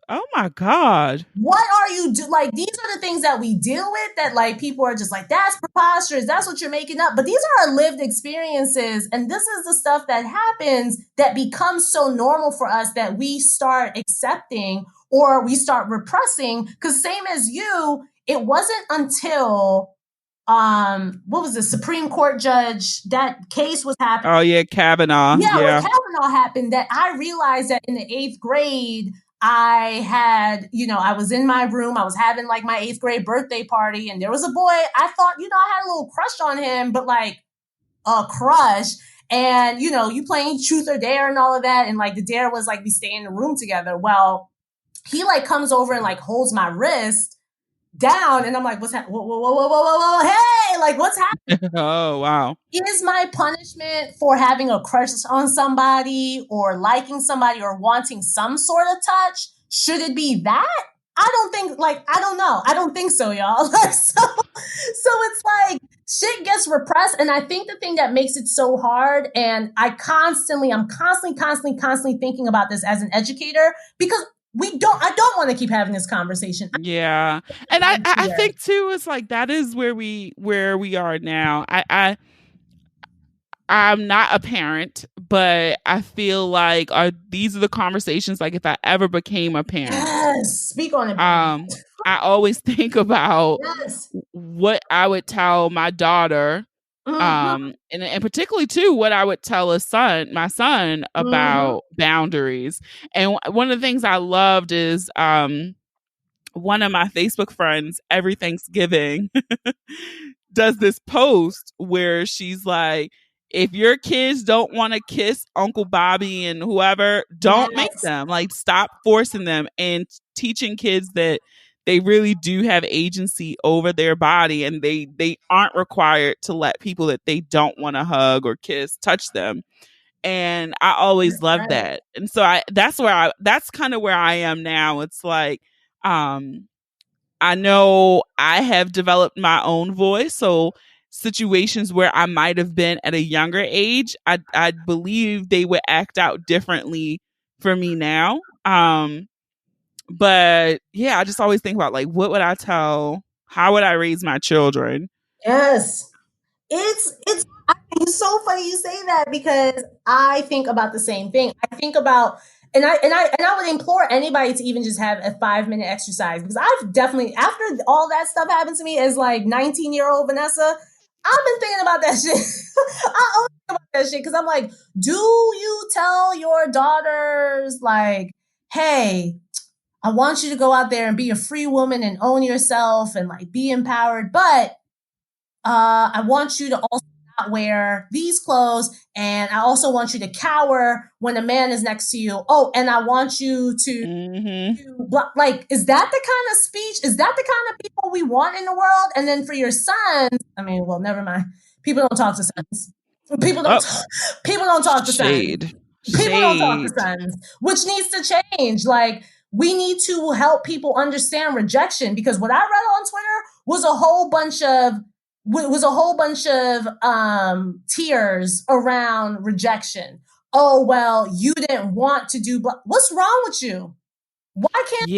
Oh my God. What are you like, these are the things that we deal with that like people are just like, that's preposterous. That's what you're making up. But these are our lived experiences. And this is the stuff that happens that becomes so normal for us that we start accepting or we start repressing. Because same as you, it wasn't until what was the Supreme Court judge, that case was happening. Oh yeah, Kavanaugh. Yeah, when Kavanaugh happened, that I realized that in the 8th grade, I had, you know, I was in my room, I was having like my 8th grade birthday party, and there was a boy, I thought, you know, I had a little crush on him, but like a crush. And, you know, you playing truth or dare and all of that. And like the dare was like we stay in the room together. Well, he like comes over and like holds my wrist down, and I'm like, what's happening? Whoa, hey, like what's happening? Oh, wow. Is my punishment for having a crush on somebody or liking somebody or wanting some sort of touch, should it be that? I don't think, like, I don't know. I don't think so, y'all. So it's like shit gets repressed. And I think the thing that makes it so hard, and I'm constantly thinking about this as an educator, because I don't want to keep having this conversation. Yeah. And I think too, it's like that is where we are now. I'm not a parent, but I feel like these are the conversations, like if I ever became a parent. Yes, speak on it. I always think about Yes. what I would tell my daughter, and particularly too what I would tell my son about boundaries. And one of the things I loved is one of my Facebook friends every Thanksgiving does this post where she's like, if your kids don't want to kiss Uncle Bobby and whoever, don't make them. Like, stop forcing them, and teaching kids that they really do have agency over their body, and they aren't required to let people that they don't want to hug or kiss touch them. And I always loved that. And so that's kind of where I am now. It's like, I know I have developed my own voice. So situations where I might have been at a younger age, I believe they would act out differently for me now. But yeah, I just always think about, like, what would I tell? How would I raise my children? Yes. It's so funny you say that, because I think about the same thing. I think about, and I would implore anybody to even just have a 5-minute exercise, because I've definitely, after all that stuff happened to me as like 19-year-old Vanessa, I've been thinking about that shit. I always think about that shit, because I'm like, do you tell your daughters, like, hey, I want you to go out there and be a free woman and own yourself and like be empowered, but I want you to also not wear these clothes, and I also want you to cower when a man is next to you. Oh, and I want you to like, is that the kind of speech? Is that the kind of people we want in the world? And then for your sons, I mean, well, never mind. People don't talk to sons. People don't talk to sons. People don't talk to sons, which needs to change. Like, we need to help people understand rejection, because what I read on Twitter was a whole bunch of tears around rejection. Oh, well, you didn't want to do, what's wrong with you? Why can't,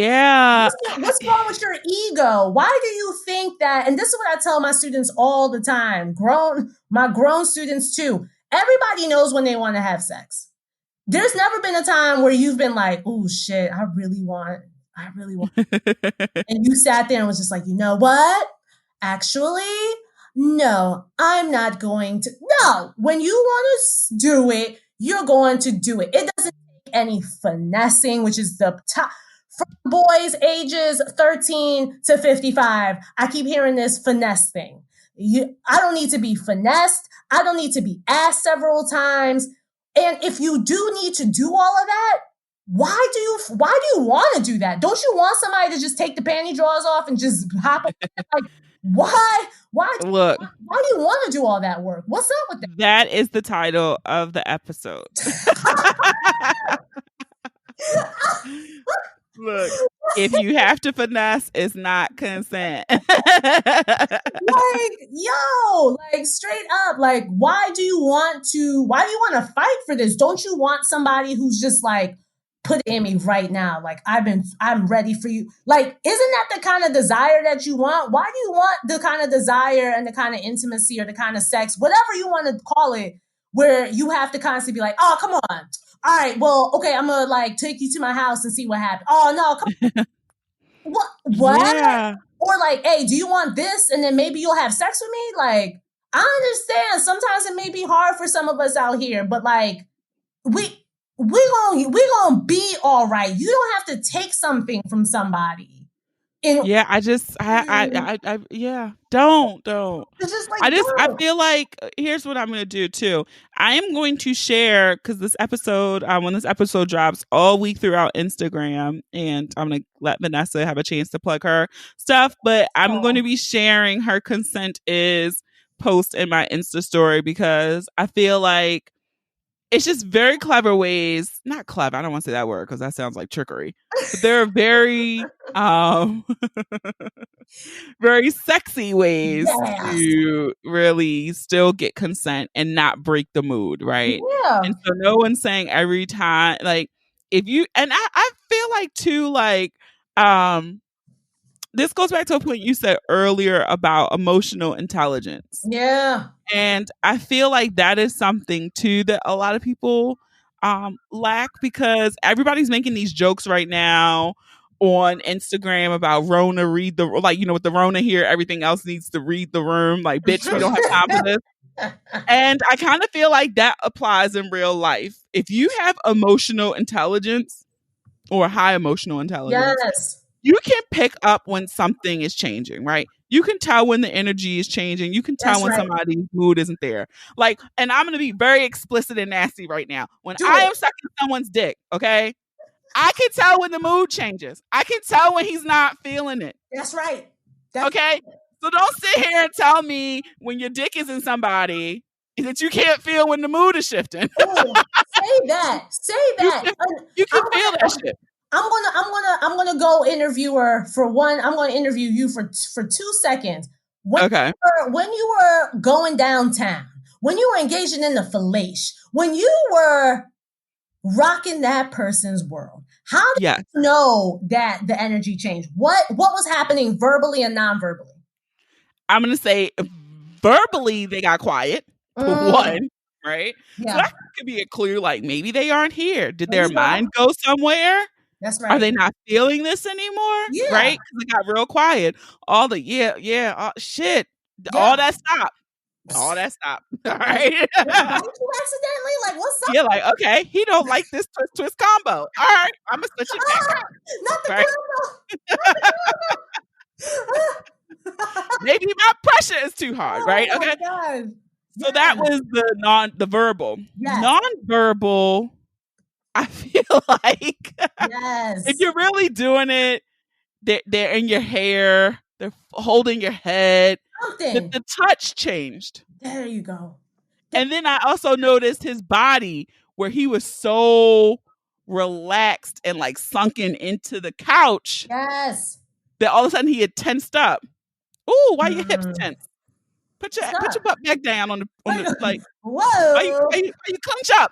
what's wrong with your ego? Why do you think that? And this is what I tell my students all the time, my grown students too. Everybody knows when they want to have sex. There's never been a time where you've been like, oh shit, I really want. And you sat there and was just like, you know what? Actually, no, I'm not going to. No, when you want to do it, you're going to do it. It doesn't take any finessing, which is the top. For boys ages 13 to 55, I keep hearing this finesse thing. I don't need to be finessed. I don't need to be asked several times. And if you do need to do all of that, why do you want to do that? Don't you want somebody to just take the panty drawers off and just hop up? Like, why do you want to do all that work? What's up with that? That is the title of the episode. Look, if you have to finesse, it's not consent. Like, yo, like, straight up, like, why do you want to fight for this? Don't you want somebody who's just like, put it in me right now? Like, I'm ready for you. Like, isn't that the kind of desire that you want? Why do you want the kind of desire and the kind of intimacy or the kind of sex, whatever you want to call it, where you have to constantly be like, oh, come on. All right, well, okay, I'm gonna like take you to my house and see what happens. Oh no, come on. What? Yeah. Or like, hey, do you want this? And then maybe you'll have sex with me? Like, I understand sometimes it may be hard for some of us out here, but like, we're gonna be all right. You don't have to take something from somebody. Don't. It's just like, I feel like, here's what I'm going to do too. I am going to share, because this episode, when this episode drops, all week throughout Instagram, and I'm going to let Vanessa have a chance to plug her stuff, but I'm going to be sharing her consent is post in my Insta story, because I feel like it's just very clever ways. Not clever, I don't want to say that word because that sounds like trickery. But there are very, very sexy ways to really still get consent and not break the mood, right? Yeah. And so no one's saying every time, like, if you, and I feel like too, like, this goes back to a point you said earlier about emotional intelligence. Yeah. And I feel like that is something too that a lot of people lack, because everybody's making these jokes right now on Instagram about Rona read the, like, you know, with the Rona here, everything else needs to read the room. Like, bitch, we don't have time for this. And I kind of feel like that applies in real life. If you have emotional intelligence or high emotional intelligence, Yes. you can pick up when something is changing, right? You can tell when the energy is changing. You can tell That's when right. somebody's mood isn't there. Like, and I'm going to be very explicit and nasty right now. When Do I it. am sucking someone's dick, okay, I can tell when the mood changes. I can tell when he's not feeling it. That's right. Okay? So don't sit here and tell me when your dick is in somebody that you can't feel when the mood is shifting. Oh, say that. Say that. You can feel that shit. I'm gonna go interview her for one. I'm gonna interview you for 2 seconds. When you were going downtown, when you were engaging in the fellation, when you were rocking that person's world, how did you know that the energy changed? What was happening verbally and non-verbally? I'm gonna say verbally they got quiet. One, right? Yeah. So that could be a clue, like maybe they aren't here. Did their mind go somewhere? That's right. Are they not feeling this anymore? Yeah. Right? Because it got real quiet. All the shit. Yeah. All that stopped. All that stopped. All right. Did I bite you accidentally? Like, what's up? Yeah, like, okay, he don't like this twist combo. All right, I'm gonna switch it back up. Not the combo. Maybe my pressure is too hard, right? Okay. God. So that was the verbal. Yes. Non-verbal, I feel like if you're really doing it, they're in your hair, they're holding your head. The touch changed. There you go. And then I also noticed his body, where he was so relaxed and like sunken into the couch. Yes. That all of a sudden he had tensed up. Ooh, why your hips tense? Put your butt back down on the like. Whoa! Why you clench up?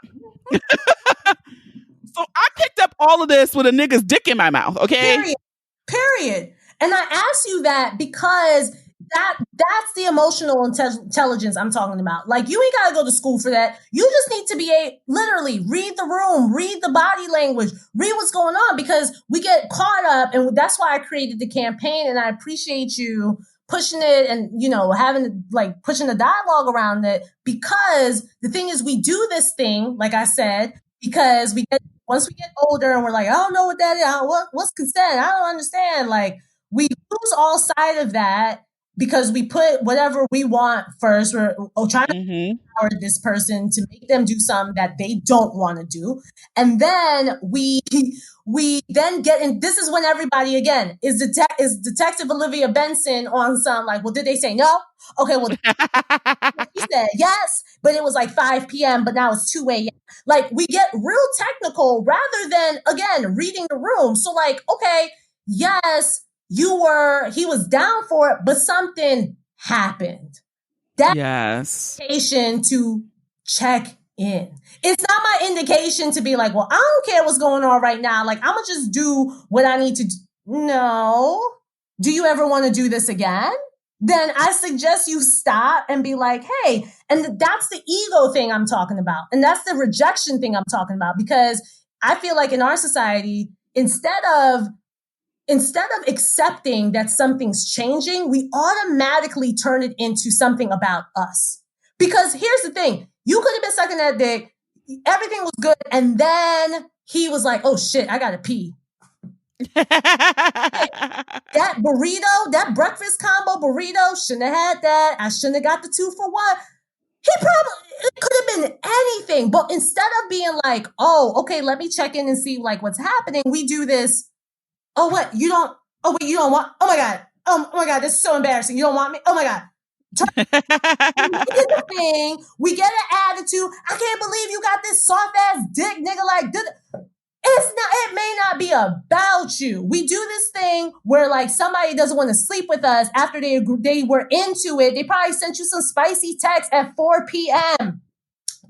So I picked up all of this with a nigga's dick in my mouth. Okay. Period. And I asked you that because that's the emotional intelligence I'm talking about. Like, you ain't got to go to school for that. You just need to be literally read the room, read the body language, read what's going on, because we get caught up. And that's why I created the campaign. And I appreciate you pushing it and, you know, having like pushing the dialogue around it, because the thing is, we do this thing, like I said, because once we get older and we're like, I don't know what that is. What's consent? I don't understand. Like, we lose all sight of that because we put whatever we want first. We're trying to empower this person to make them do something that they don't want to do. And then we then get in. This is when everybody, again, is Detective Olivia Benson on some like, well, did they say no? Okay, well, he said yes, but it was like 5 p.m., but now it's 2 a.m. Like, we get real technical rather than, again, reading the room. So like, okay, yes, he was down for it, but something happened. That's indication to check in. It's not my indication to be like, well, I don't care what's going on right now. Like, I'm going to just do what I need to do. No. Do you ever want to do this again? Then I suggest you stop and be like, hey, and that's the ego thing I'm talking about. And that's the rejection thing I'm talking about, because I feel like in our society, instead of accepting that something's changing, we automatically turn it into something about us. Because here's the thing, you could have been sucking that dick, everything was good, and then he was like, oh shit, I gotta pee. That burrito, that breakfast combo burrito, shouldn't have had that. I shouldn't have got the 2 for $1. It could have been anything. But instead of being like, oh, okay, let me check in and see like what's happening, we do this. Oh, what? You don't want? Oh my God, this is so embarrassing. You don't want me? Oh my God. We get the thing. We get an attitude. I can't believe you got this soft ass dick, nigga. Like, it may not be about you. We do this thing where like somebody doesn't want to sleep with us after they were into it. They probably sent you some spicy text at 4 p.m.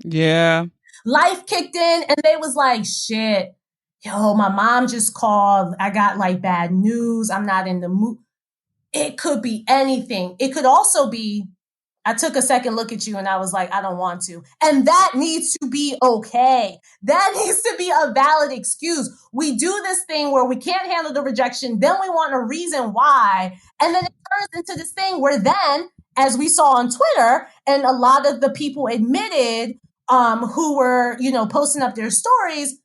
Yeah. Life kicked in and they was like, shit, yo, my mom just called. I got like bad news. I'm not in the mood. It could be anything. It could also be, I took a second look at you and I was like, I don't want to. And that needs to be okay. That needs to be a valid excuse. We do this thing where we can't handle the rejection, then we want a reason why. And then it turns into this thing where then, as we saw on Twitter, and a lot of the people admitted who were, posting up their stories,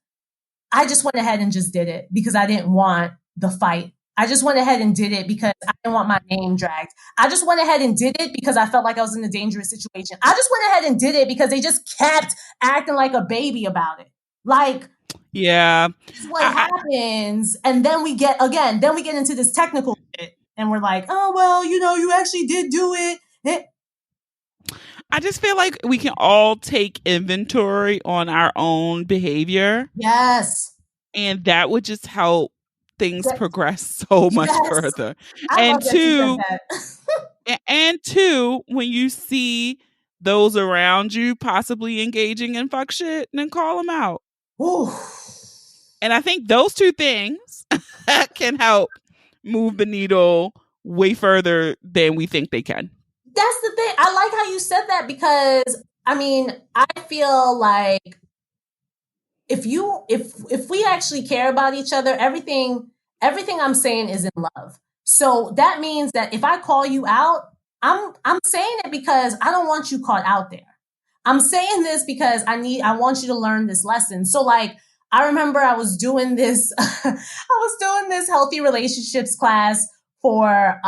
I just went ahead and just did it because I didn't want the fight. I just went ahead and did it because I didn't want my name dragged. I just went ahead and did it because I felt like I was in a dangerous situation. I just went ahead and did it because they just kept acting like a baby about it. Like, yeah, what happens. And then we get into this technical shit and we're like, oh, well, you actually did do it. I just feel like we can all take inventory on our own behavior. Yes. And that would just help things progress so much further. And two, when you see those around you possibly engaging in fuck shit, then call them out. Ooh. And I think those two things can help move the needle way further than we think they can. That's the thing. I like how you said that because, I feel like if we actually care about each other, everything I'm saying is in love. So that means that if I call you out, I'm saying it because I don't want you caught out there. I'm saying this because I want you to learn this lesson. So like, I remember I was doing this healthy relationships class for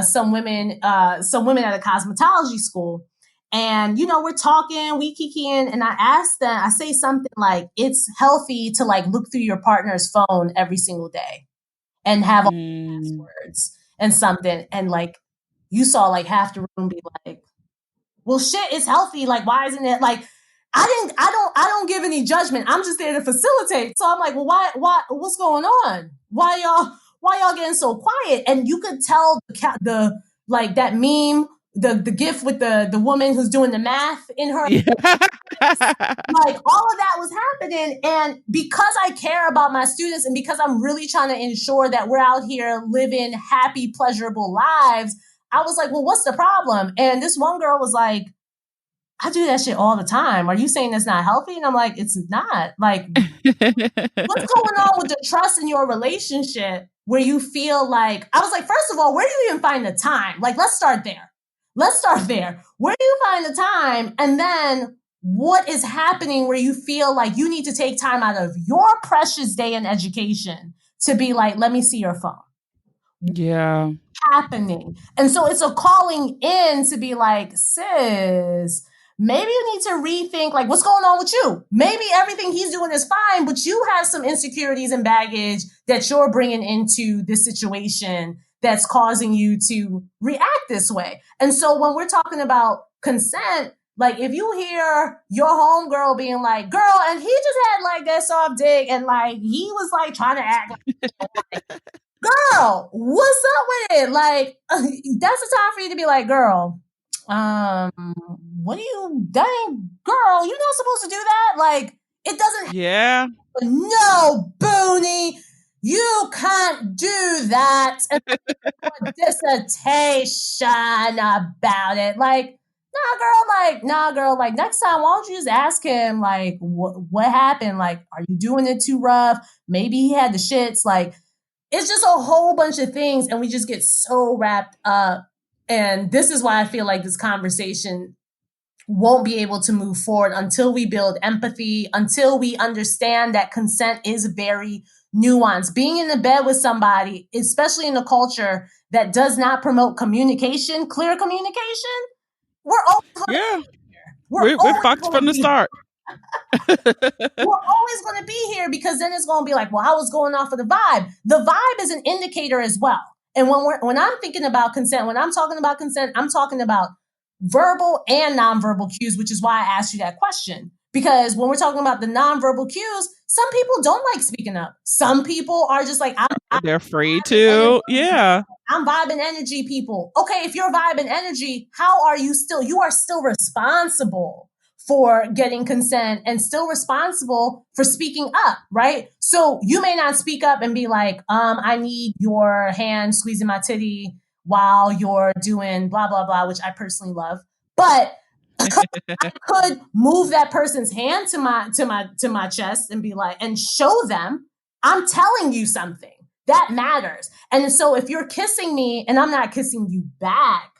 some women at a cosmetology school. And, we're talking, we kikiing, and I asked them, I say something like, it's healthy to like look through your partner's phone every single day and have all the passwords and something. And like, you saw like half the room be like, well, shit, it's healthy. Like, why isn't it like, I don't give any judgment. I'm just there to facilitate. So I'm like, well, why, what's going on? Why y'all getting so quiet? And you could tell the like that meme, the gif with the woman who's doing the math in her, like all of that was happening. And because I care about my students and because I'm really trying to ensure that we're out here living happy, pleasurable lives, I was like, well, what's the problem? And this one girl was like, I do that shit all the time. Are you saying it's not healthy? And I'm like, it's not. Like, what's going on with the trust in your relationship where you feel like, I was like, first of all, where do you even find the time? Like, let's start there. Where do you find the time? And then what is happening where you feel like you need to take time out of your precious day in education to be like, let me see your phone. Yeah. Happening. And so it's a calling in to be like, sis, maybe you need to rethink, like, what's going on with you? Maybe everything he's doing is fine, but you have some insecurities and baggage that you're bringing into this situation that's causing you to react this way. And so when we're talking about consent, like if you hear your homegirl being like, girl, and he just had like that soft dick and like he was like trying to act like, girl, what's up with it? Like, that's the time for you to be like, girl, what are you dang, girl, you're not supposed to do that. Like, it doesn't. Yeah. No, Boonie, you can't do that. And dissertation about it. Like, nah, girl, like next time, why don't you just ask him, like, what happened? Like, are you doing it too rough? Maybe he had the shits. Like, it's just a whole bunch of things. And we just get so wrapped up. And this is why I feel like this conversation won't be able to move forward until we build empathy, until we understand that consent is very nuanced. Being in the bed with somebody, especially in a culture that does not promote communication, clear communication, we're always we're fucked from the start. We're always going to be here because then it's going to be like, well, I was going off of the vibe. The vibe is an indicator as well. And when I'm thinking about consent, when I'm talking about consent, I'm talking about verbal and nonverbal cues, which is why I asked you that question. Because when we're talking about the nonverbal cues, some people don't like speaking up. Some people are just like, they're afraid to. Yeah. I'm vibing energy people. Okay, if you're vibing energy, how are you still? You are still responsible for getting consent and still responsible for speaking up, right? So you may not speak up and be like, I need your hand squeezing my titty while you're doing blah, blah, blah, which I personally love. But I could move that person's hand to my chest and be like, and show them I'm telling you something that matters. And so if you're kissing me and I'm not kissing you back,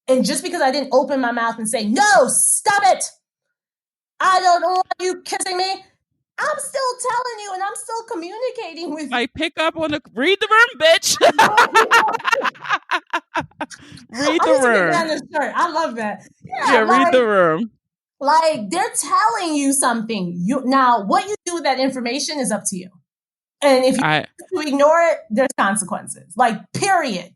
and just because I didn't open my mouth and say, no, stop it, I don't want you kissing me, I'm still telling you and I'm still communicating with you. Like, pick up on read the room, bitch. Read the room. I love that. Yeah, read the room. Like, they're telling you something. Now, what you do with that information is up to you. And if you ignore it, there's consequences. Like, period.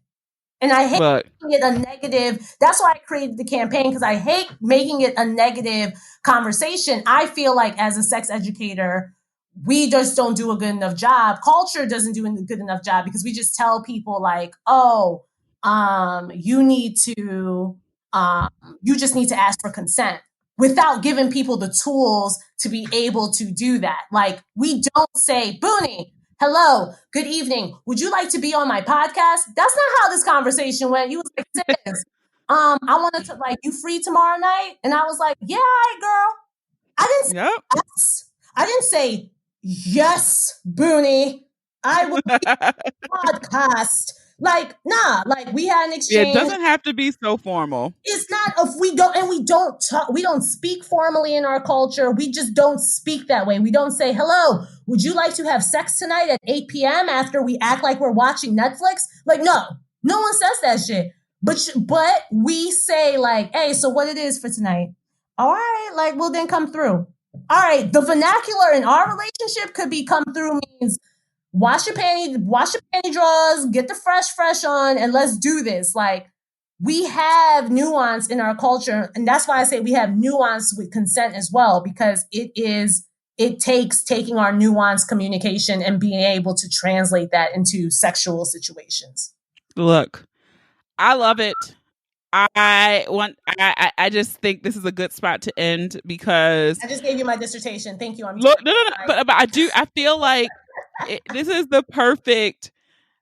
And I hate making it a negative. That's why I created the campaign, because I hate making it a negative conversation. I feel like as a sex educator, we just don't do a good enough job. Culture doesn't do a good enough job because we just tell people like, oh, you just need to ask for consent without giving people the tools to be able to do that. Like, we don't say, Boonie, hello, good evening. Would you like to be on my podcast? That's not how this conversation went. You was like, sis, I wanted to, like, you free tomorrow night? And I was like, yeah, all right, girl. I didn't say, yes, Boonie, I would be on the podcast. Like, nah, like, we had an exchange. It doesn't have to be so formal. It's not. If we don't talk, we don't speak formally in our culture. We just don't speak that way. We don't say, hello, would you like to have sex tonight at 8 p.m. after we act like we're watching Netflix? Like, no one says that shit. But we say like, hey, so what it is for tonight? All right, like, we'll then come through. All right, the vernacular in our relationship could be come through means wash your panty drawers, get the fresh on, and let's do this. Like, we have nuance in our culture. And that's why I say we have nuance with consent as well, because it takes taking our nuanced communication and being able to translate that into sexual situations. Look, I love it. I just think this is a good spot to end because I just gave you my dissertation. Thank you. No, but I feel like this is the perfect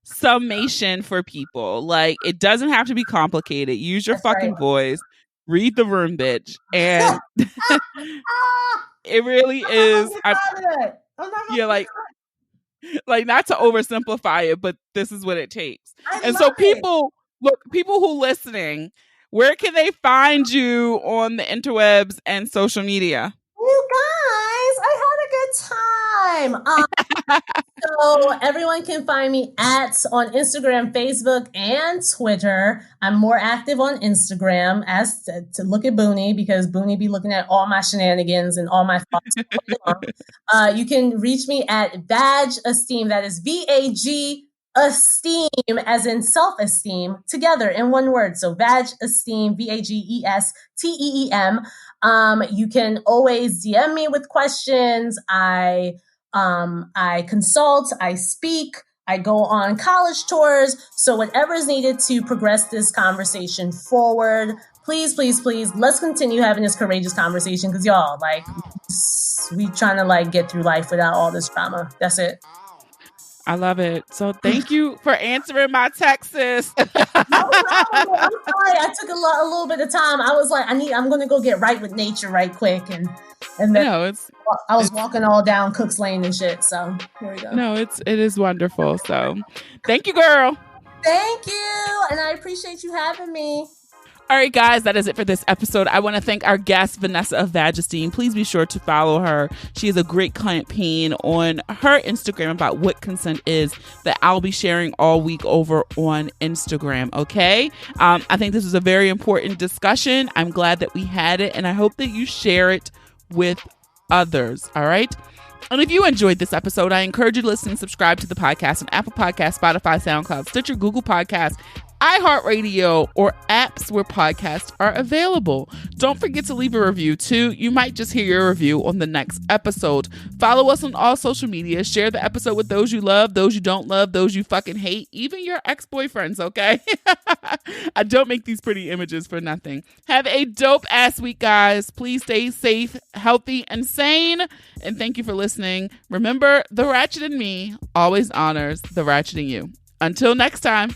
summation for people. Like, it doesn't have to be complicated. Use your fucking voice. Read the room, bitch. And it really is. Like, not to oversimplify it, but this is what it takes. People who listening, where can they find you on the interwebs and social media? You guys, I had a good time. So everyone can find me on Instagram, Facebook, and Twitter. I'm more active on Instagram as to look at Boonie, because Boonie be looking at all my shenanigans and all my thoughts. You can reach me at VagEsteem. That is VAG esteem, as in self-esteem, together in one word. So VagEsteem, VAGESTEEM. You can always DM me with questions. I consult, I speak, I go on college tours. So whatever is needed to progress this conversation forward, please, let's continue having this courageous conversation, because y'all, like, we trying to like get through life without all this drama. That's it. I love it. So thank you for answering my text, sis. No problem. I'm sorry. I took a little bit of time. I was like, I'm going to go get right with nature right quick. And then I was walking all down Cook's Lane and shit. So here we go. No, it is wonderful. So thank you, girl. Thank you. And I appreciate you having me. All right, guys, that is it for this episode. I want to thank our guest, Vanessa of VagEsteem. Please be sure to follow her. She has a great campaign on her Instagram about what consent is that I'll be sharing all week over on Instagram, okay? I think this is a very important discussion. I'm glad that we had it, and I hope that you share it with others, all right? And if you enjoyed this episode, I encourage you to listen and subscribe to the podcast on Apple Podcasts, Spotify, SoundCloud, Stitcher, Google Podcasts, iHeartRadio, or apps where podcasts are available. Don't forget to leave a review too. You might just hear your review on the next episode. Follow us on all social media. Share the episode with those you love, those you don't love, those you fucking hate, even your ex-boyfriends, okay? I don't make these pretty images for nothing. Have a dope ass week, guys. Please stay safe, healthy, and sane. And thank you for listening. Remember, the ratchet in me always honors the ratchet in you. Until next time.